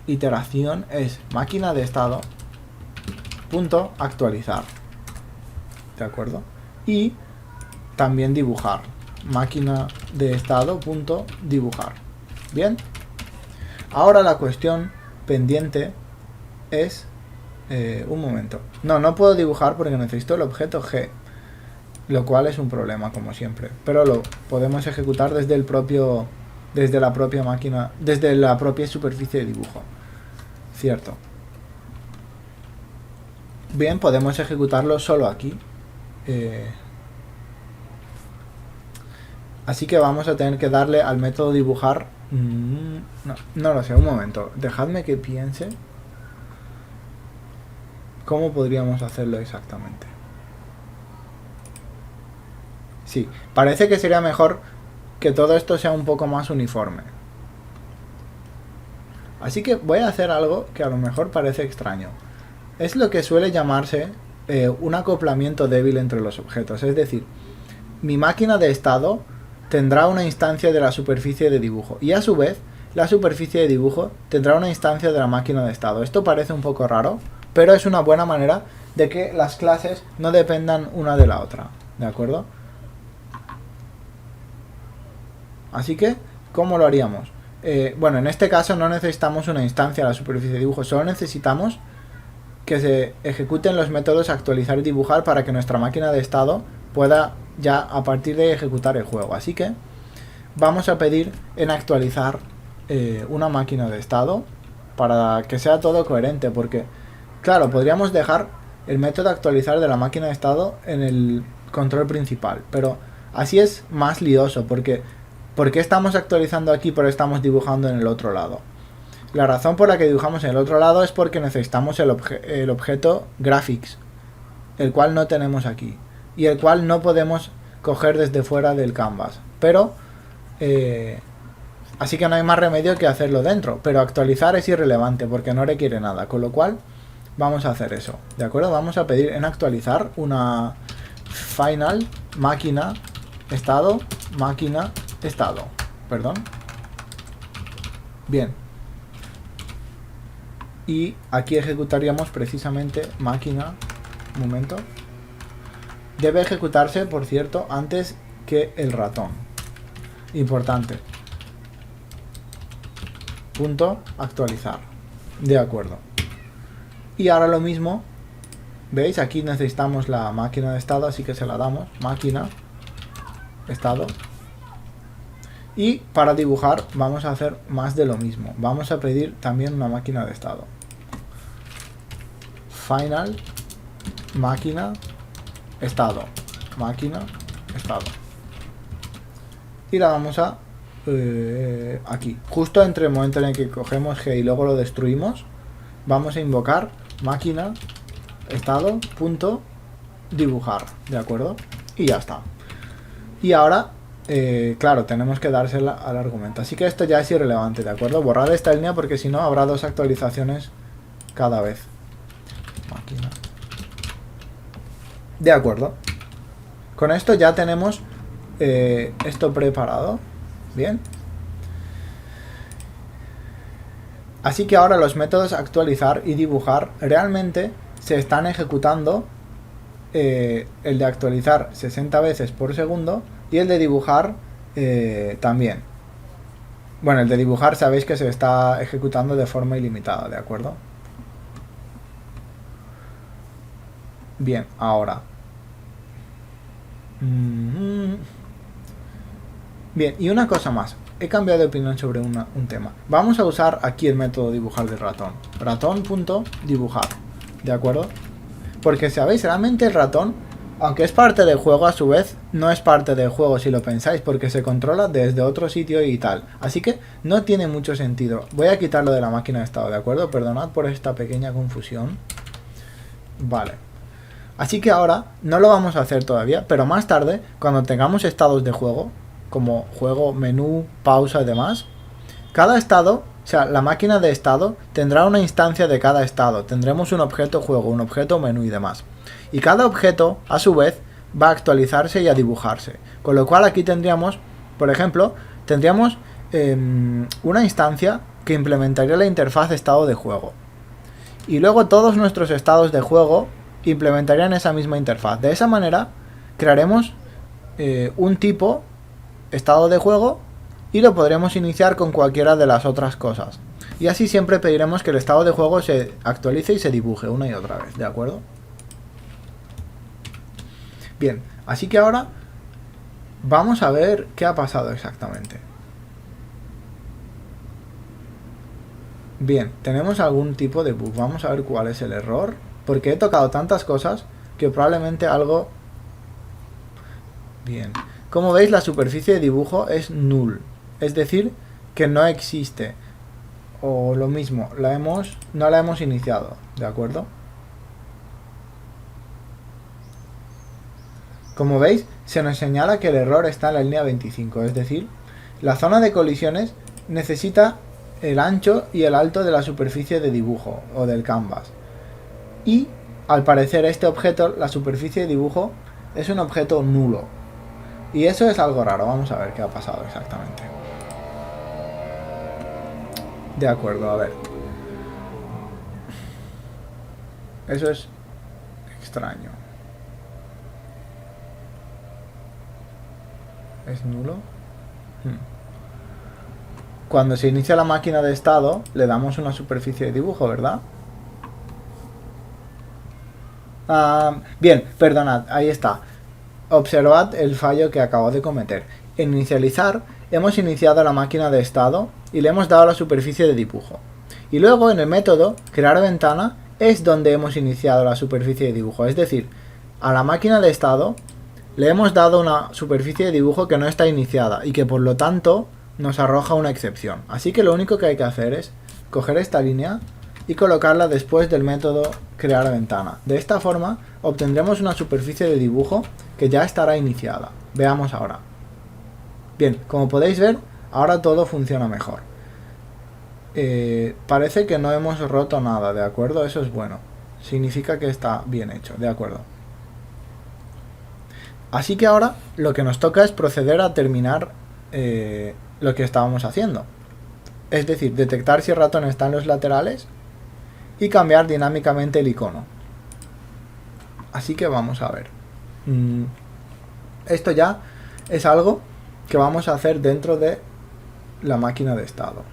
iteración es máquina de estado punto actualizar, ¿de acuerdo? Y también dibujar, máquina de estado punto dibujar. Bien, ahora la cuestión pendiente es un momento, no puedo dibujar porque necesito el objeto G, lo cual es un problema como siempre, pero lo podemos ejecutar desde la propia máquina, desde la propia superficie de dibujo, cierto. Bien, podemos ejecutarlo solo aquí. Así que vamos a tener que darle al método dibujar. No lo sé, un momento. Dejadme que piense. ¿Cómo podríamos hacerlo exactamente? Sí, parece que sería mejor que todo esto sea un poco más uniforme. Así que voy a hacer algo que a lo mejor parece extraño. Es lo que suele llamarse un acoplamiento débil entre los objetos. Es decir, mi máquina de estado tendrá una instancia de la superficie de dibujo. Y a su vez, la superficie de dibujo tendrá una instancia de la máquina de estado. Esto parece un poco raro, pero es una buena manera de que las clases no dependan una de la otra. ¿De acuerdo? Así que, ¿cómo lo haríamos? Bueno, en este caso no necesitamos una instancia de la superficie de dibujo. Solo necesitamos que se ejecuten los métodos actualizar y dibujar para que nuestra máquina de estado pueda ya a partir de ejecutar el juego. Así que vamos a pedir en actualizar una máquina de estado para que sea todo coherente, porque claro, podríamos dejar el método actualizar de la máquina de estado en el control principal, pero así es más lioso, porque ¿por qué estamos actualizando aquí pero estamos dibujando en el otro lado? La razón por la que dibujamos en el otro lado es porque necesitamos el objeto graphics, el cual no tenemos aquí y el cual no podemos coger desde fuera del canvas, pero así que no hay más remedio que hacerlo dentro, pero actualizar es irrelevante porque no requiere nada, con lo cual vamos a hacer eso, ¿de acuerdo? Vamos a pedir en actualizar una final máquina estado, perdón. Bien. Y aquí ejecutaríamos precisamente máquina, un momento. Debe ejecutarse, por cierto, antes que el ratón. Importante. Punto actualizar. De acuerdo. Y ahora lo mismo, ¿veis? Aquí necesitamos la máquina de estado, así que se la damos. Máquina, estado. Y para dibujar vamos a hacer más de lo mismo. Vamos a pedir también una máquina de estado. Final, máquina, estado. Máquina, estado. Y la vamos a... aquí. Justo entre el momento en el que cogemos G y luego lo destruimos, vamos a invocar máquina estado punto dibujar, ¿de acuerdo? Y ya está. Y ahora claro, tenemos que dársela al argumento, así que esto ya es irrelevante, ¿de acuerdo? Borrar esta línea porque si no habrá dos actualizaciones cada vez. Máquina. De acuerdo. Con esto ya tenemos esto preparado. Bien. Así que ahora los métodos actualizar y dibujar realmente se están ejecutando, el de actualizar 60 veces por segundo y el de dibujar también. Bueno, el de dibujar sabéis que se está ejecutando de forma ilimitada, ¿de acuerdo? Bien, ahora. Bien, y una cosa más. He cambiado de opinión sobre un tema. Vamos a usar aquí el método dibujar del ratón. Ratón.dibujar. ¿De acuerdo? Porque sabéis, realmente el ratón, aunque es parte del juego, a su vez no es parte del juego si lo pensáis, porque se controla desde otro sitio y tal. Así que no tiene mucho sentido. Voy a quitarlo de la máquina de estado, ¿de acuerdo? Perdonad por esta pequeña confusión. Vale. Así que ahora no lo vamos a hacer todavía, pero más tarde, cuando tengamos estados de juego, como juego, menú, pausa y demás, cada estado, o sea, la máquina de estado tendrá una instancia de cada estado. Tendremos un objeto juego, un objeto menú y demás. Y cada objeto, a su vez, va a actualizarse y a dibujarse. Con lo cual aquí tendríamos, por ejemplo, tendríamos una instancia que implementaría la interfaz estado de juego. Y luego todos nuestros estados de juego implementarían esa misma interfaz. De esa manera crearemos un tipo estado de juego y lo podremos iniciar con cualquiera de las otras cosas. Y así siempre pediremos que el estado de juego se actualice y se dibuje una y otra vez, ¿de acuerdo? Bien, así que ahora vamos a ver qué ha pasado exactamente. Bien, tenemos algún tipo de bug. Vamos a ver cuál es el error, porque he tocado tantas cosas que probablemente algo... Bien, como veis la superficie de dibujo es null, es decir, que no existe. O lo mismo, no la hemos iniciado, ¿de acuerdo? Como veis, se nos señala que el error está en la línea 25, es decir, la zona de colisiones necesita el ancho y el alto de la superficie de dibujo o del canvas. Y al parecer este objeto, la superficie de dibujo, es un objeto nulo. Y eso es algo raro, vamos a ver qué ha pasado exactamente. De acuerdo, a ver. Eso es extraño. ¿Es nulo? Cuando se inicia la máquina de estado, le damos una superficie de dibujo, ¿verdad? Bien, perdonad, ahí está. Observad el fallo que acabo de cometer. En inicializar, hemos iniciado la máquina de estado y le hemos dado la superficie de dibujo. Y luego en el método crear ventana es donde hemos iniciado la superficie de dibujo. Es decir, a la máquina de estado le hemos dado una superficie de dibujo que no está iniciada y que por lo tanto nos arroja una excepción. Así que lo único que hay que hacer es coger esta línea y colocarla después del método crear ventana. De esta forma obtendremos una superficie de dibujo que ya estará iniciada. Veamos ahora. Bien, como podéis ver, ahora todo funciona mejor. Parece que no hemos roto nada, ¿de acuerdo? Eso es bueno. Significa que está bien hecho, ¿de acuerdo? Así que ahora lo que nos toca es proceder a terminar lo que estábamos haciendo. Es decir, detectar si el ratón está en los laterales y cambiar dinámicamente el icono. Así que vamos a ver. Esto ya es algo que vamos a hacer dentro de la máquina de estado.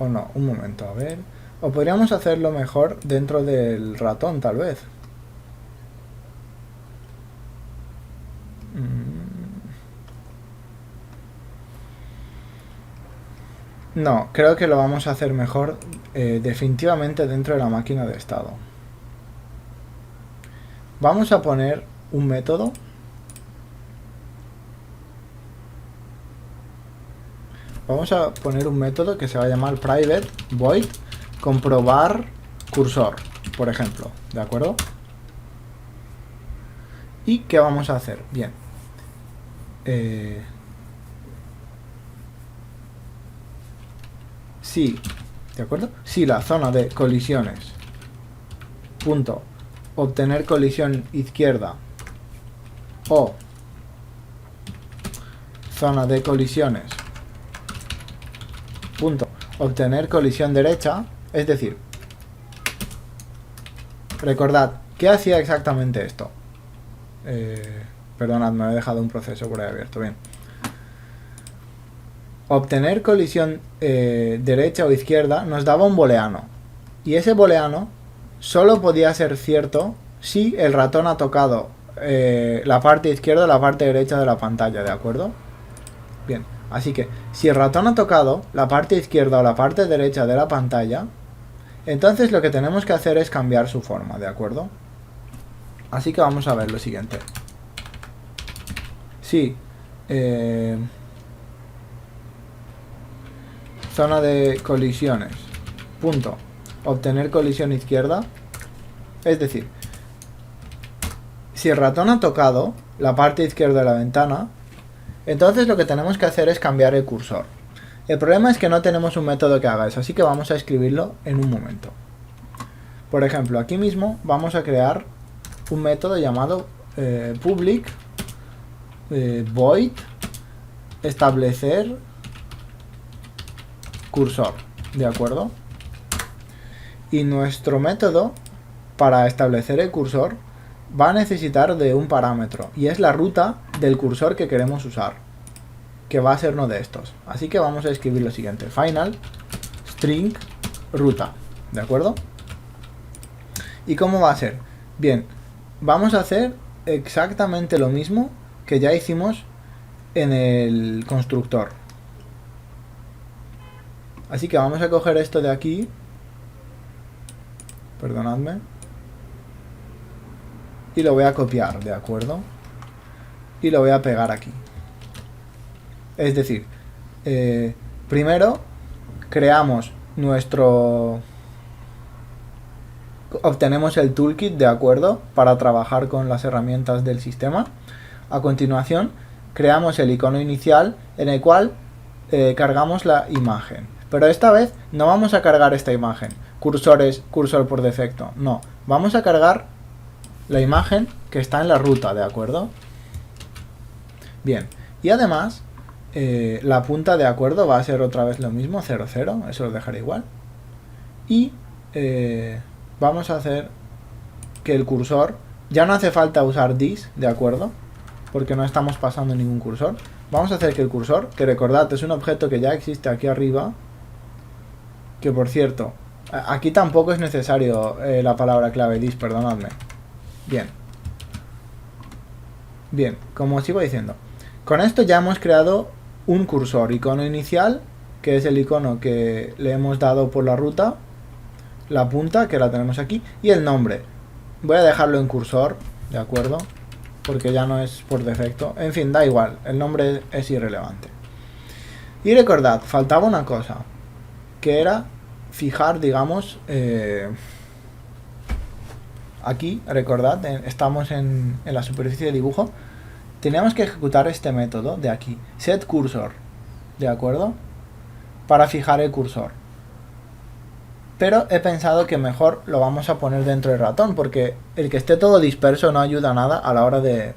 O no, un momento, a ver. O podríamos hacerlo mejor dentro del ratón, tal vez. No, creo que lo vamos a hacer mejor definitivamente dentro de la máquina de estado. Vamos a poner un método. Vamos a poner un método que se va a llamar private void comprobar cursor, por ejemplo, ¿de acuerdo? ¿Y qué vamos a hacer? Bien. Sí, ¿de acuerdo? Si la zona de colisiones punto obtener colisión izquierda o zona de colisiones punto obtener colisión derecha, es decir, recordad, ¿qué hacía exactamente esto? Perdonad, me he dejado un proceso por ahí abierto, bien. Obtener colisión derecha o izquierda nos daba un booleano, y ese booleano solo podía ser cierto si el ratón ha tocado la parte izquierda o la parte derecha de la pantalla, ¿de acuerdo? Bien, así que si el ratón ha tocado la parte izquierda o la parte derecha de la pantalla, entonces lo que tenemos que hacer es cambiar su forma, ¿de acuerdo? Así que vamos a ver lo siguiente. Sí, zona de colisiones, punto, obtener colisión izquierda, es decir, si el ratón ha tocado la parte izquierda de la ventana, entonces lo que tenemos que hacer es cambiar el cursor. El problema es que no tenemos un método que haga eso, así que vamos a escribirlo en un momento. Por ejemplo, aquí mismo vamos a crear un método llamado public void establecer cursor, ¿de acuerdo? Y nuestro método para establecer el cursor va a necesitar de un parámetro, y es la ruta del cursor que queremos usar, que va a ser uno de estos. Así que vamos a escribir lo siguiente: final string ruta, ¿de acuerdo? ¿Y cómo va a ser? Bien, vamos a hacer exactamente lo mismo que ya hicimos en el constructor. Así que vamos a coger esto de aquí, perdonadme, y lo voy a copiar, ¿de acuerdo? Y lo voy a pegar aquí. Es decir, primero creamos obtenemos el toolkit, ¿de acuerdo?, para trabajar con las herramientas del sistema. A continuación creamos el icono inicial en el cual cargamos la imagen, pero esta vez no vamos a cargar esta imagen, cursor por defecto, no, vamos a cargar la imagen que está en la ruta, ¿de acuerdo? Bien, y además la punta, ¿de acuerdo?, va a ser otra vez lo mismo, 0, 0, eso lo dejaré igual. Y vamos a hacer que el cursor, ya no hace falta usar this, ¿de acuerdo?, porque no estamos pasando ningún cursor. Vamos a hacer que el cursor, que recordad es un objeto que ya existe aquí arriba, que por cierto, aquí tampoco es necesario la palabra clave this, perdonadme. Bien, como os iba diciendo, con esto ya hemos creado un cursor, icono inicial, que es el icono que le hemos dado por la ruta, la punta, que la tenemos aquí, y el nombre. Voy a dejarlo en cursor, ¿de acuerdo?, porque ya no es por defecto. En fin, da igual, el nombre es irrelevante. Y recordad, faltaba una cosa, que era fijar, digamos, aquí, recordad, estamos en la superficie de dibujo, teníamos que ejecutar este método de aquí, setCursor, ¿de acuerdo? Para fijar el cursor. Pero he pensado que mejor lo vamos a poner dentro del ratón, porque el que esté todo disperso no ayuda nada a la hora de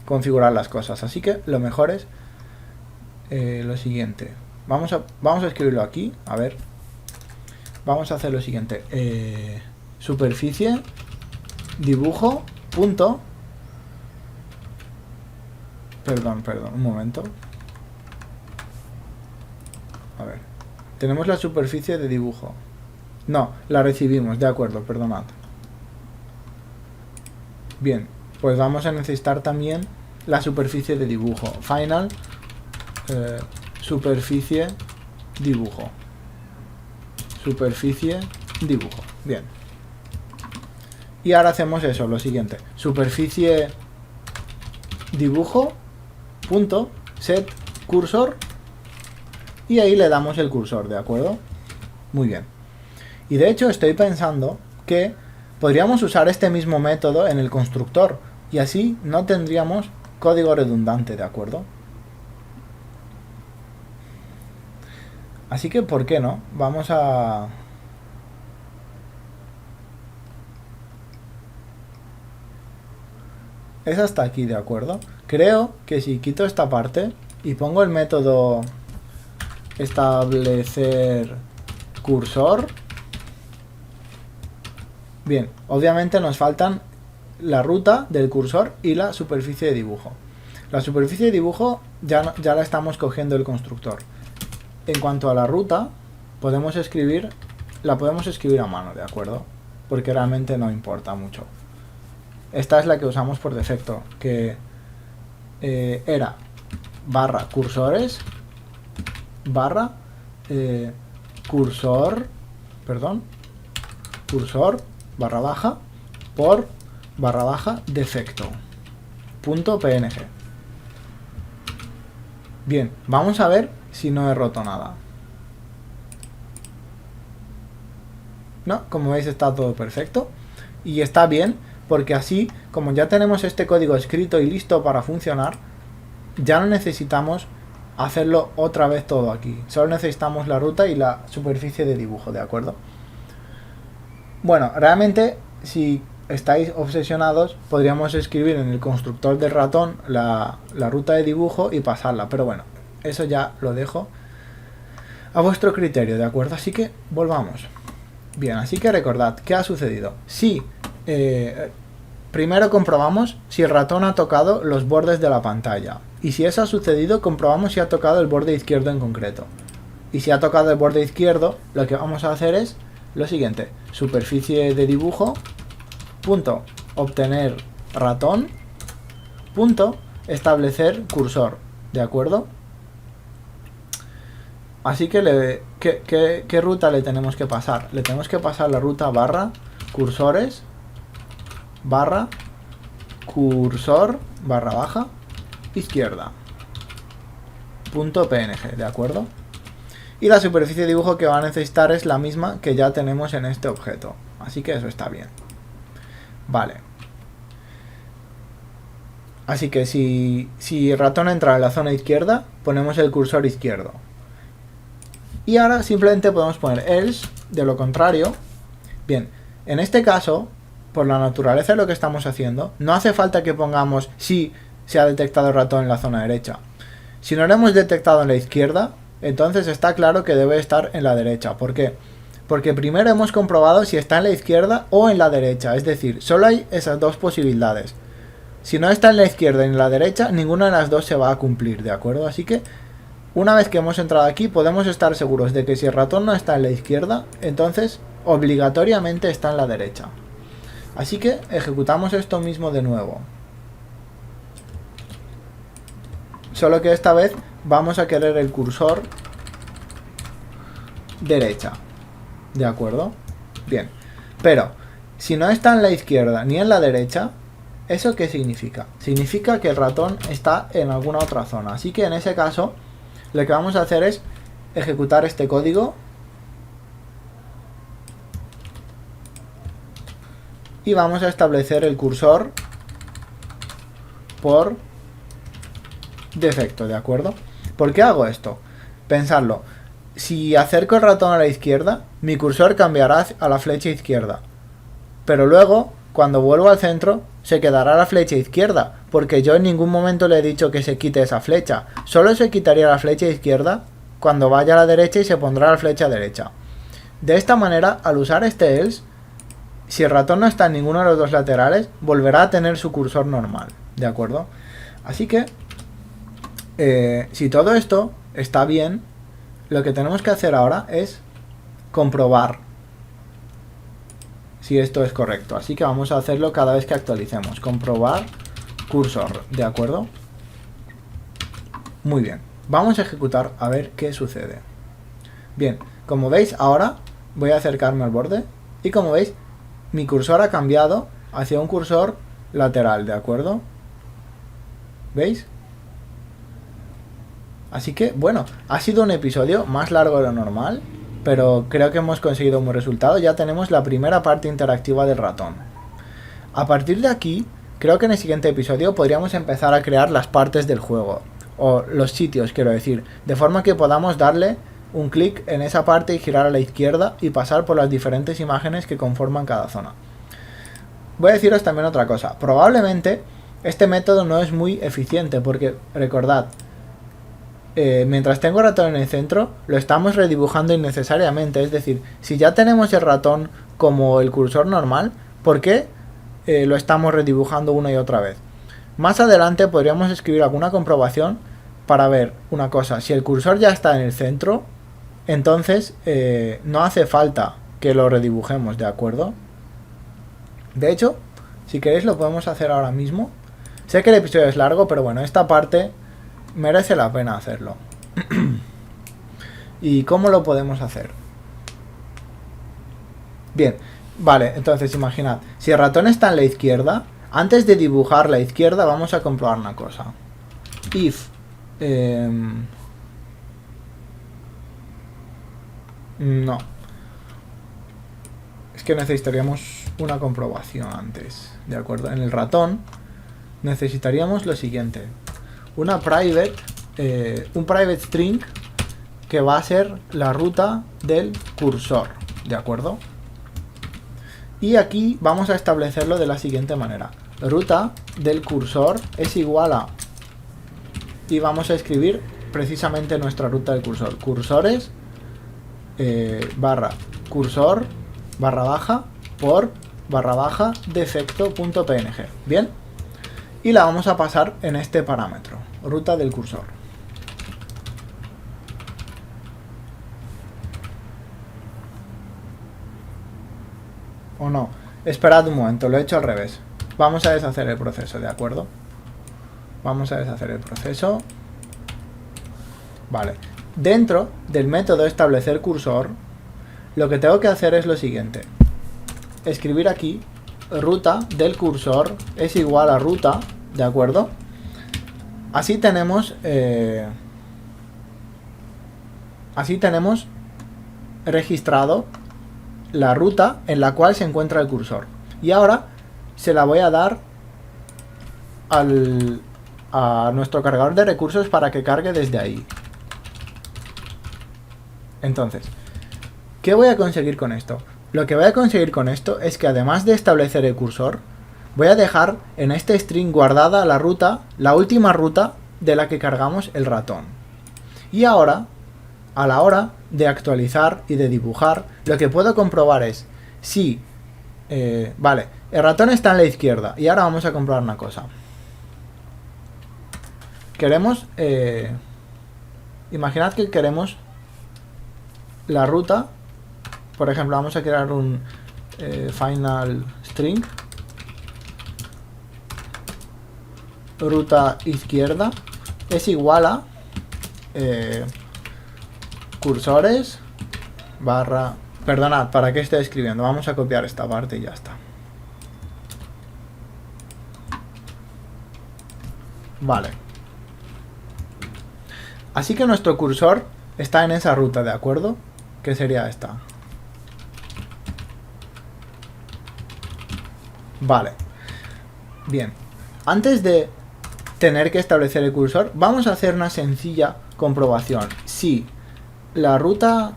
configurar las cosas. Así que lo mejor es lo siguiente. Vamos a escribirlo aquí, a ver. Vamos a hacer lo siguiente. Superficie, dibujo, punto. Perdón, un momento. A ver. Tenemos la superficie de dibujo. No, la recibimos, de acuerdo, perdonad. Bien, pues vamos a necesitar también la superficie de dibujo. Final, superficie, dibujo. Superficie, dibujo. Bien. Y ahora hacemos eso, lo siguiente. Superficie, dibujo, punto, set, cursor. Y ahí le damos el cursor, ¿de acuerdo? Muy bien. Y de hecho estoy pensando que podríamos usar este mismo método en el constructor y así no tendríamos código redundante, ¿de acuerdo? Así que, ¿por qué no? Vamos a... Es hasta aquí, ¿de acuerdo? Creo que si quito esta parte y pongo el método establecer cursor... Bien, obviamente nos faltan la ruta del cursor y la superficie de dibujo. La superficie de dibujo ya la estamos cogiendo el constructor. En cuanto a la ruta, la podemos escribir a mano, ¿de acuerdo? Porque realmente no importa mucho. Esta es la que usamos por defecto, que era barra cursores, barra cursor, barra baja, por barra baja defecto, punto png. Bien, vamos a ver si no he roto nada. No, como veis está todo perfecto. Y está bien, porque así, como ya tenemos este código escrito y listo para funcionar, ya no necesitamos hacerlo otra vez todo aquí. Solo necesitamos la ruta y la superficie de dibujo, ¿de acuerdo? Bueno, realmente, si estáis obsesionados, podríamos escribir en el constructor del ratón la ruta de dibujo y pasarla. Pero bueno, eso ya lo dejo a vuestro criterio, ¿de acuerdo? Así que volvamos. Bien, así que recordad, ¿qué ha sucedido? Si primero comprobamos si el ratón ha tocado los bordes de la pantalla. Y si eso ha sucedido, comprobamos si ha tocado el borde izquierdo en concreto. Y si ha tocado el borde izquierdo, lo que vamos a hacer es lo siguiente. Superficie de dibujo, punto, obtener ratón, punto, establecer cursor, ¿de acuerdo? Así que, ¿qué ruta le tenemos que pasar? Le tenemos que pasar la ruta barra cursores, barra cursor, barra baja, izquierda, punto png, ¿de acuerdo? Y la superficie de dibujo que va a necesitar es la misma que ya tenemos en este objeto. Así que eso está bien. Vale. Así que si el ratón entra en la zona izquierda, ponemos el cursor izquierdo. Y ahora simplemente podemos poner else, de lo contrario. Bien, en este caso, por la naturaleza de lo que estamos haciendo, no hace falta que pongamos si se ha detectado el ratón en la zona derecha. Si no lo hemos detectado en la izquierda, entonces está claro que debe estar en la derecha. ¿Por qué? Porque primero hemos comprobado si está en la izquierda o en la derecha. Es decir, solo hay esas dos posibilidades. Si no está en la izquierda ni en la derecha, ninguna de las dos se va a cumplir, ¿de acuerdo? Así que, una vez que hemos entrado aquí, podemos estar seguros de que si el ratón no está en la izquierda, entonces obligatoriamente está en la derecha. Así que ejecutamos esto mismo de nuevo. Solo que esta vez vamos a querer el cursor derecha. ¿De acuerdo? Bien. Pero, si no está en la izquierda ni en la derecha, ¿eso qué significa? Significa que el ratón está en alguna otra zona. Así que en ese caso, lo que vamos a hacer es ejecutar este código y vamos a establecer el cursor por defecto, ¿de acuerdo? ¿Por qué hago esto? Pensadlo. Si acerco el ratón a la izquierda, mi cursor cambiará a la flecha izquierda. Pero luego, cuando vuelvo al centro, se quedará la flecha izquierda, porque yo en ningún momento le he dicho que se quite esa flecha. Solo se quitaría la flecha izquierda cuando vaya a la derecha y se pondrá la flecha derecha. De esta manera, al usar este else, si el ratón no está en ninguno de los dos laterales, volverá a tener su cursor normal, ¿de acuerdo? Así que, si todo esto está bien, lo que tenemos que hacer ahora es comprobar si esto es correcto. Así que vamos a hacerlo cada vez que actualicemos. Comprobar cursor, ¿de acuerdo? Muy bien. Vamos a ejecutar a ver qué sucede. Bien, como veis ahora voy a acercarme al borde y como veis mi cursor ha cambiado hacia un cursor lateral, ¿de acuerdo? ¿Veis? Así que, bueno, ha sido un episodio más largo de lo normal, pero creo que hemos conseguido un buen resultado. Ya tenemos la primera parte interactiva del ratón. A partir de aquí, creo que en el siguiente episodio podríamos empezar a crear las partes del juego, o los sitios, quiero decir, de forma que podamos darle un clic en esa parte y girar a la izquierda y pasar por las diferentes imágenes que conforman cada zona. Voy a deciros también otra cosa. Probablemente este método no es muy eficiente porque, recordad, mientras tengo el ratón en el centro, lo estamos redibujando innecesariamente. Es decir, si ya tenemos el ratón como el cursor normal, ¿por qué lo estamos redibujando una y otra vez? Más adelante podríamos escribir alguna comprobación para ver una cosa. Si el cursor ya está en el centro, entonces no hace falta que lo redibujemos, ¿de acuerdo? De hecho, si queréis lo podemos hacer ahora mismo. Sé que el episodio es largo, pero bueno, esta parte merece la pena hacerlo. ¿Y cómo lo podemos hacer? Bien, vale, entonces imaginad, si el ratón está en la izquierda, antes de dibujar la izquierda vamos a comprobar una cosa. If no, es que necesitaríamos una comprobación antes, ¿de acuerdo? En el ratón necesitaríamos lo siguiente: un private string que va a ser la ruta del cursor, ¿de acuerdo? Y aquí vamos a establecerlo de la siguiente manera: ruta del cursor es igual a, y vamos a escribir precisamente nuestra ruta del cursor, cursores barra cursor barra baja por barra baja defecto.png. Bien, y la vamos a pasar en este parámetro, ruta del cursor. ¿O no? Esperad un momento, lo he hecho al revés. Vamos a deshacer el proceso, ¿de acuerdo? Vamos a deshacer el proceso. Vale. Dentro del método establecer cursor, lo que tengo que hacer es lo siguiente: escribir aquí ruta del cursor es igual a ruta, ¿de acuerdo? Así tenemos registrado la ruta en la cual se encuentra el cursor. Y ahora se la voy a dar a nuestro cargador de recursos para que cargue desde ahí. Entonces, ¿qué voy a conseguir con esto? Lo que voy a conseguir con esto es que además de establecer el cursor, voy a dejar en este string guardada la ruta, la última ruta de la que cargamos el ratón. Y ahora, a la hora de actualizar y de dibujar, lo que puedo comprobar es si, vale, el ratón está en la izquierda. Y ahora vamos a comprobar una cosa. Queremos, imaginad que queremos la ruta. Por ejemplo, vamos a crear un final string ruta izquierda es igual a cursores barra, perdonad, ¿para qué estoy escribiendo? Vamos a copiar esta parte y ya está. Vale. Así que nuestro cursor está en esa ruta, ¿de acuerdo? Que sería esta. Vale. Bien. Antes de tener que establecer el cursor, vamos a hacer una sencilla comprobación. Si la ruta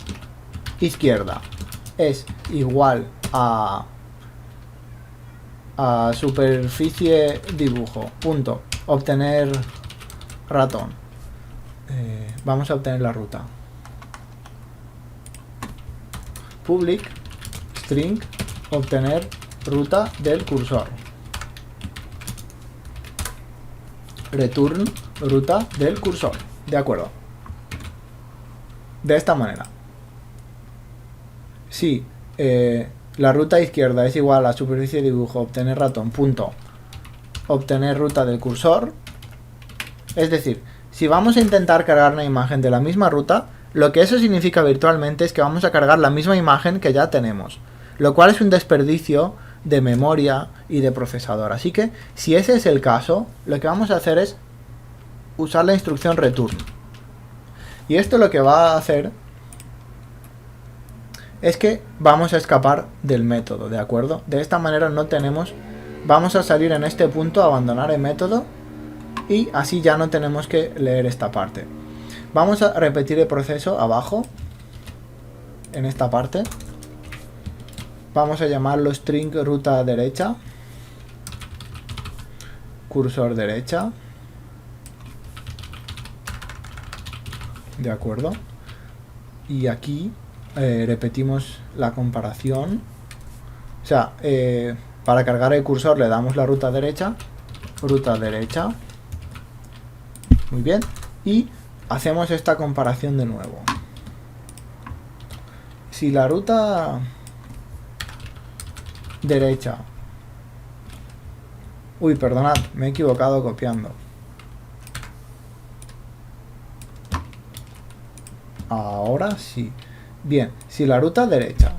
izquierda es igual a superficie dibujo, punto, obtener ratón. Vamos a obtener la ruta. Public string obtener ruta del cursor. Return ruta del cursor. De acuerdo. De esta manera. Si la ruta izquierda es igual a superficie de dibujo obtener ratón punto obtener ruta del cursor, es decir, si vamos a intentar cargar una imagen de la misma ruta, lo que eso significa virtualmente es que vamos a cargar la misma imagen que ya tenemos, lo cual es un desperdicio de memoria y de procesador. Así que si ese es el caso, lo que vamos a hacer es usar la instrucción return. Y esto lo que va a hacer es que vamos a escapar del método, ¿de acuerdo? De esta manera no tenemos... Vamos a salir en este punto, abandonar el método, y así ya no tenemos que leer esta parte. Vamos a repetir el proceso abajo, en esta parte. Vamos a llamarlo string ruta derecha, cursor derecha, de acuerdo. Y aquí repetimos la comparación. O sea, para cargar el cursor le damos la ruta derecha, muy bien, y hacemos esta comparación de nuevo. Si la ruta derecha... Uy, perdonad, me he equivocado copiando. Ahora sí. Bien, si la ruta derecha...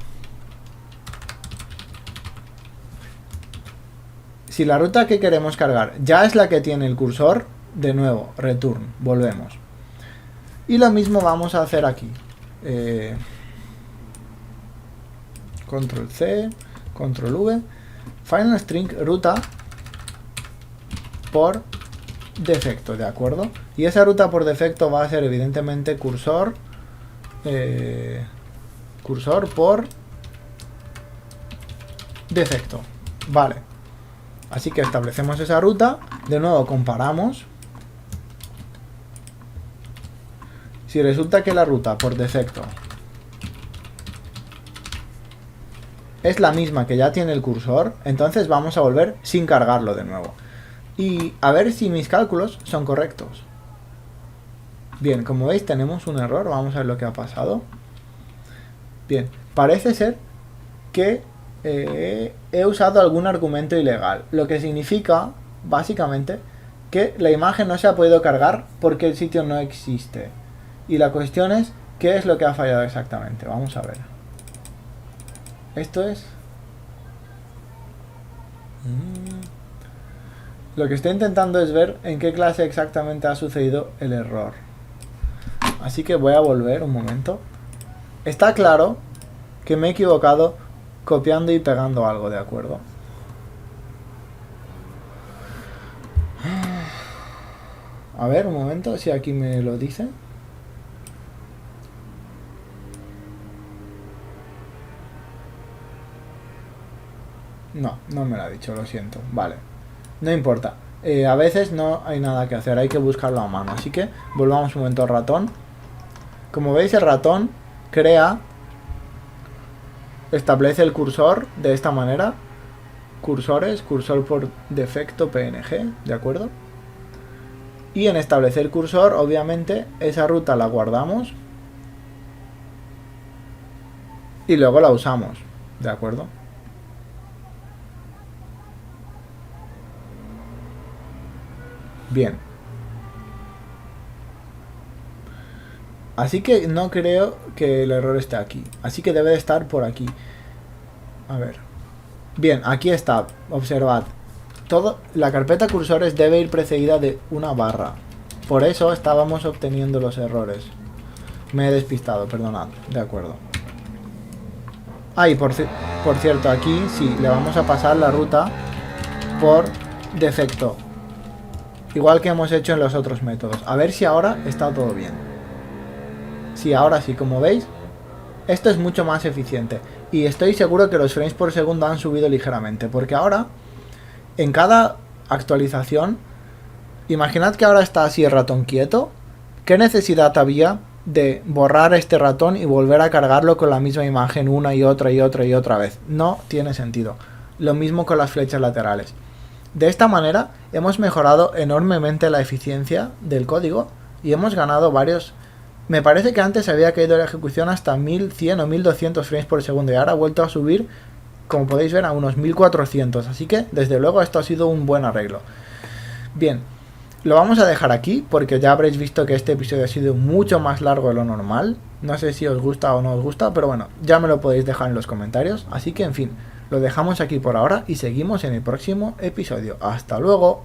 Si la ruta que queremos cargar ya es la que tiene el cursor, de nuevo, return, volvemos. Y lo mismo vamos a hacer aquí. Control C, Control V, final string ruta por defecto, ¿de acuerdo? Y esa ruta por defecto va a ser evidentemente cursor, cursor por defecto, vale. Así que establecemos esa ruta, de nuevo comparamos. Si resulta que la ruta por defecto es la misma que ya tiene el cursor, entonces vamos a volver sin cargarlo de nuevo. Y a ver si mis cálculos son correctos. Bien, como veis tenemos un error, vamos a ver lo que ha pasado. Bien, parece ser que he usado algún argumento ilegal, lo que significa, básicamente, que la imagen no se ha podido cargar porque el sitio no existe. Y la cuestión es, ¿qué es lo que ha fallado exactamente? Vamos a ver. Esto es... Lo que estoy intentando es ver en qué clase exactamente ha sucedido el error. Así que voy a volver un momento. Está claro que me he equivocado copiando y pegando algo, ¿de acuerdo? A ver, un momento, si aquí me lo dice. No, no me lo ha dicho, lo siento. Vale, no importa. A veces no hay nada que hacer, hay que buscarlo a mano. Así que volvamos un momento al ratón. Como veis, el ratón establece el cursor de esta manera. Cursores, cursor por defecto PNG, ¿de acuerdo? Y en establecer cursor, obviamente, esa ruta la guardamos y luego la usamos, ¿de acuerdo? Bien. Así que no creo que el error esté aquí. Así que debe de estar por aquí. A ver. Bien, aquí está. Observad. La carpeta cursores debe ir precedida de una barra. Por eso estábamos obteniendo los errores. Me he despistado, perdonad. De acuerdo. Ah, y por cierto, aquí sí, le vamos a pasar la ruta por defecto. Igual que hemos hecho en los otros métodos. A ver si ahora está todo bien. Sí, ahora sí, como veis, esto es mucho más eficiente. Y estoy seguro que los frames por segundo han subido ligeramente. Porque ahora, en cada actualización, imaginad que ahora está así el ratón quieto. ¿Qué necesidad había de borrar este ratón y volver a cargarlo con la misma imagen una y otra y otra y otra vez? No tiene sentido. Lo mismo con las flechas laterales. De esta manera hemos mejorado enormemente la eficiencia del código y hemos ganado varios. Me parece que antes había caído la ejecución hasta 1100 o 1200 frames por segundo y ahora ha vuelto a subir, como podéis ver, a unos 1400. Así que desde luego esto ha sido un buen arreglo. Bien, lo vamos a dejar aquí porque ya habréis visto que este episodio ha sido mucho más largo de lo normal. No sé si os gusta o no os gusta, pero bueno, ya me lo podéis dejar en los comentarios. Así que en fin, lo dejamos aquí por ahora y seguimos en el próximo episodio. ¡Hasta luego!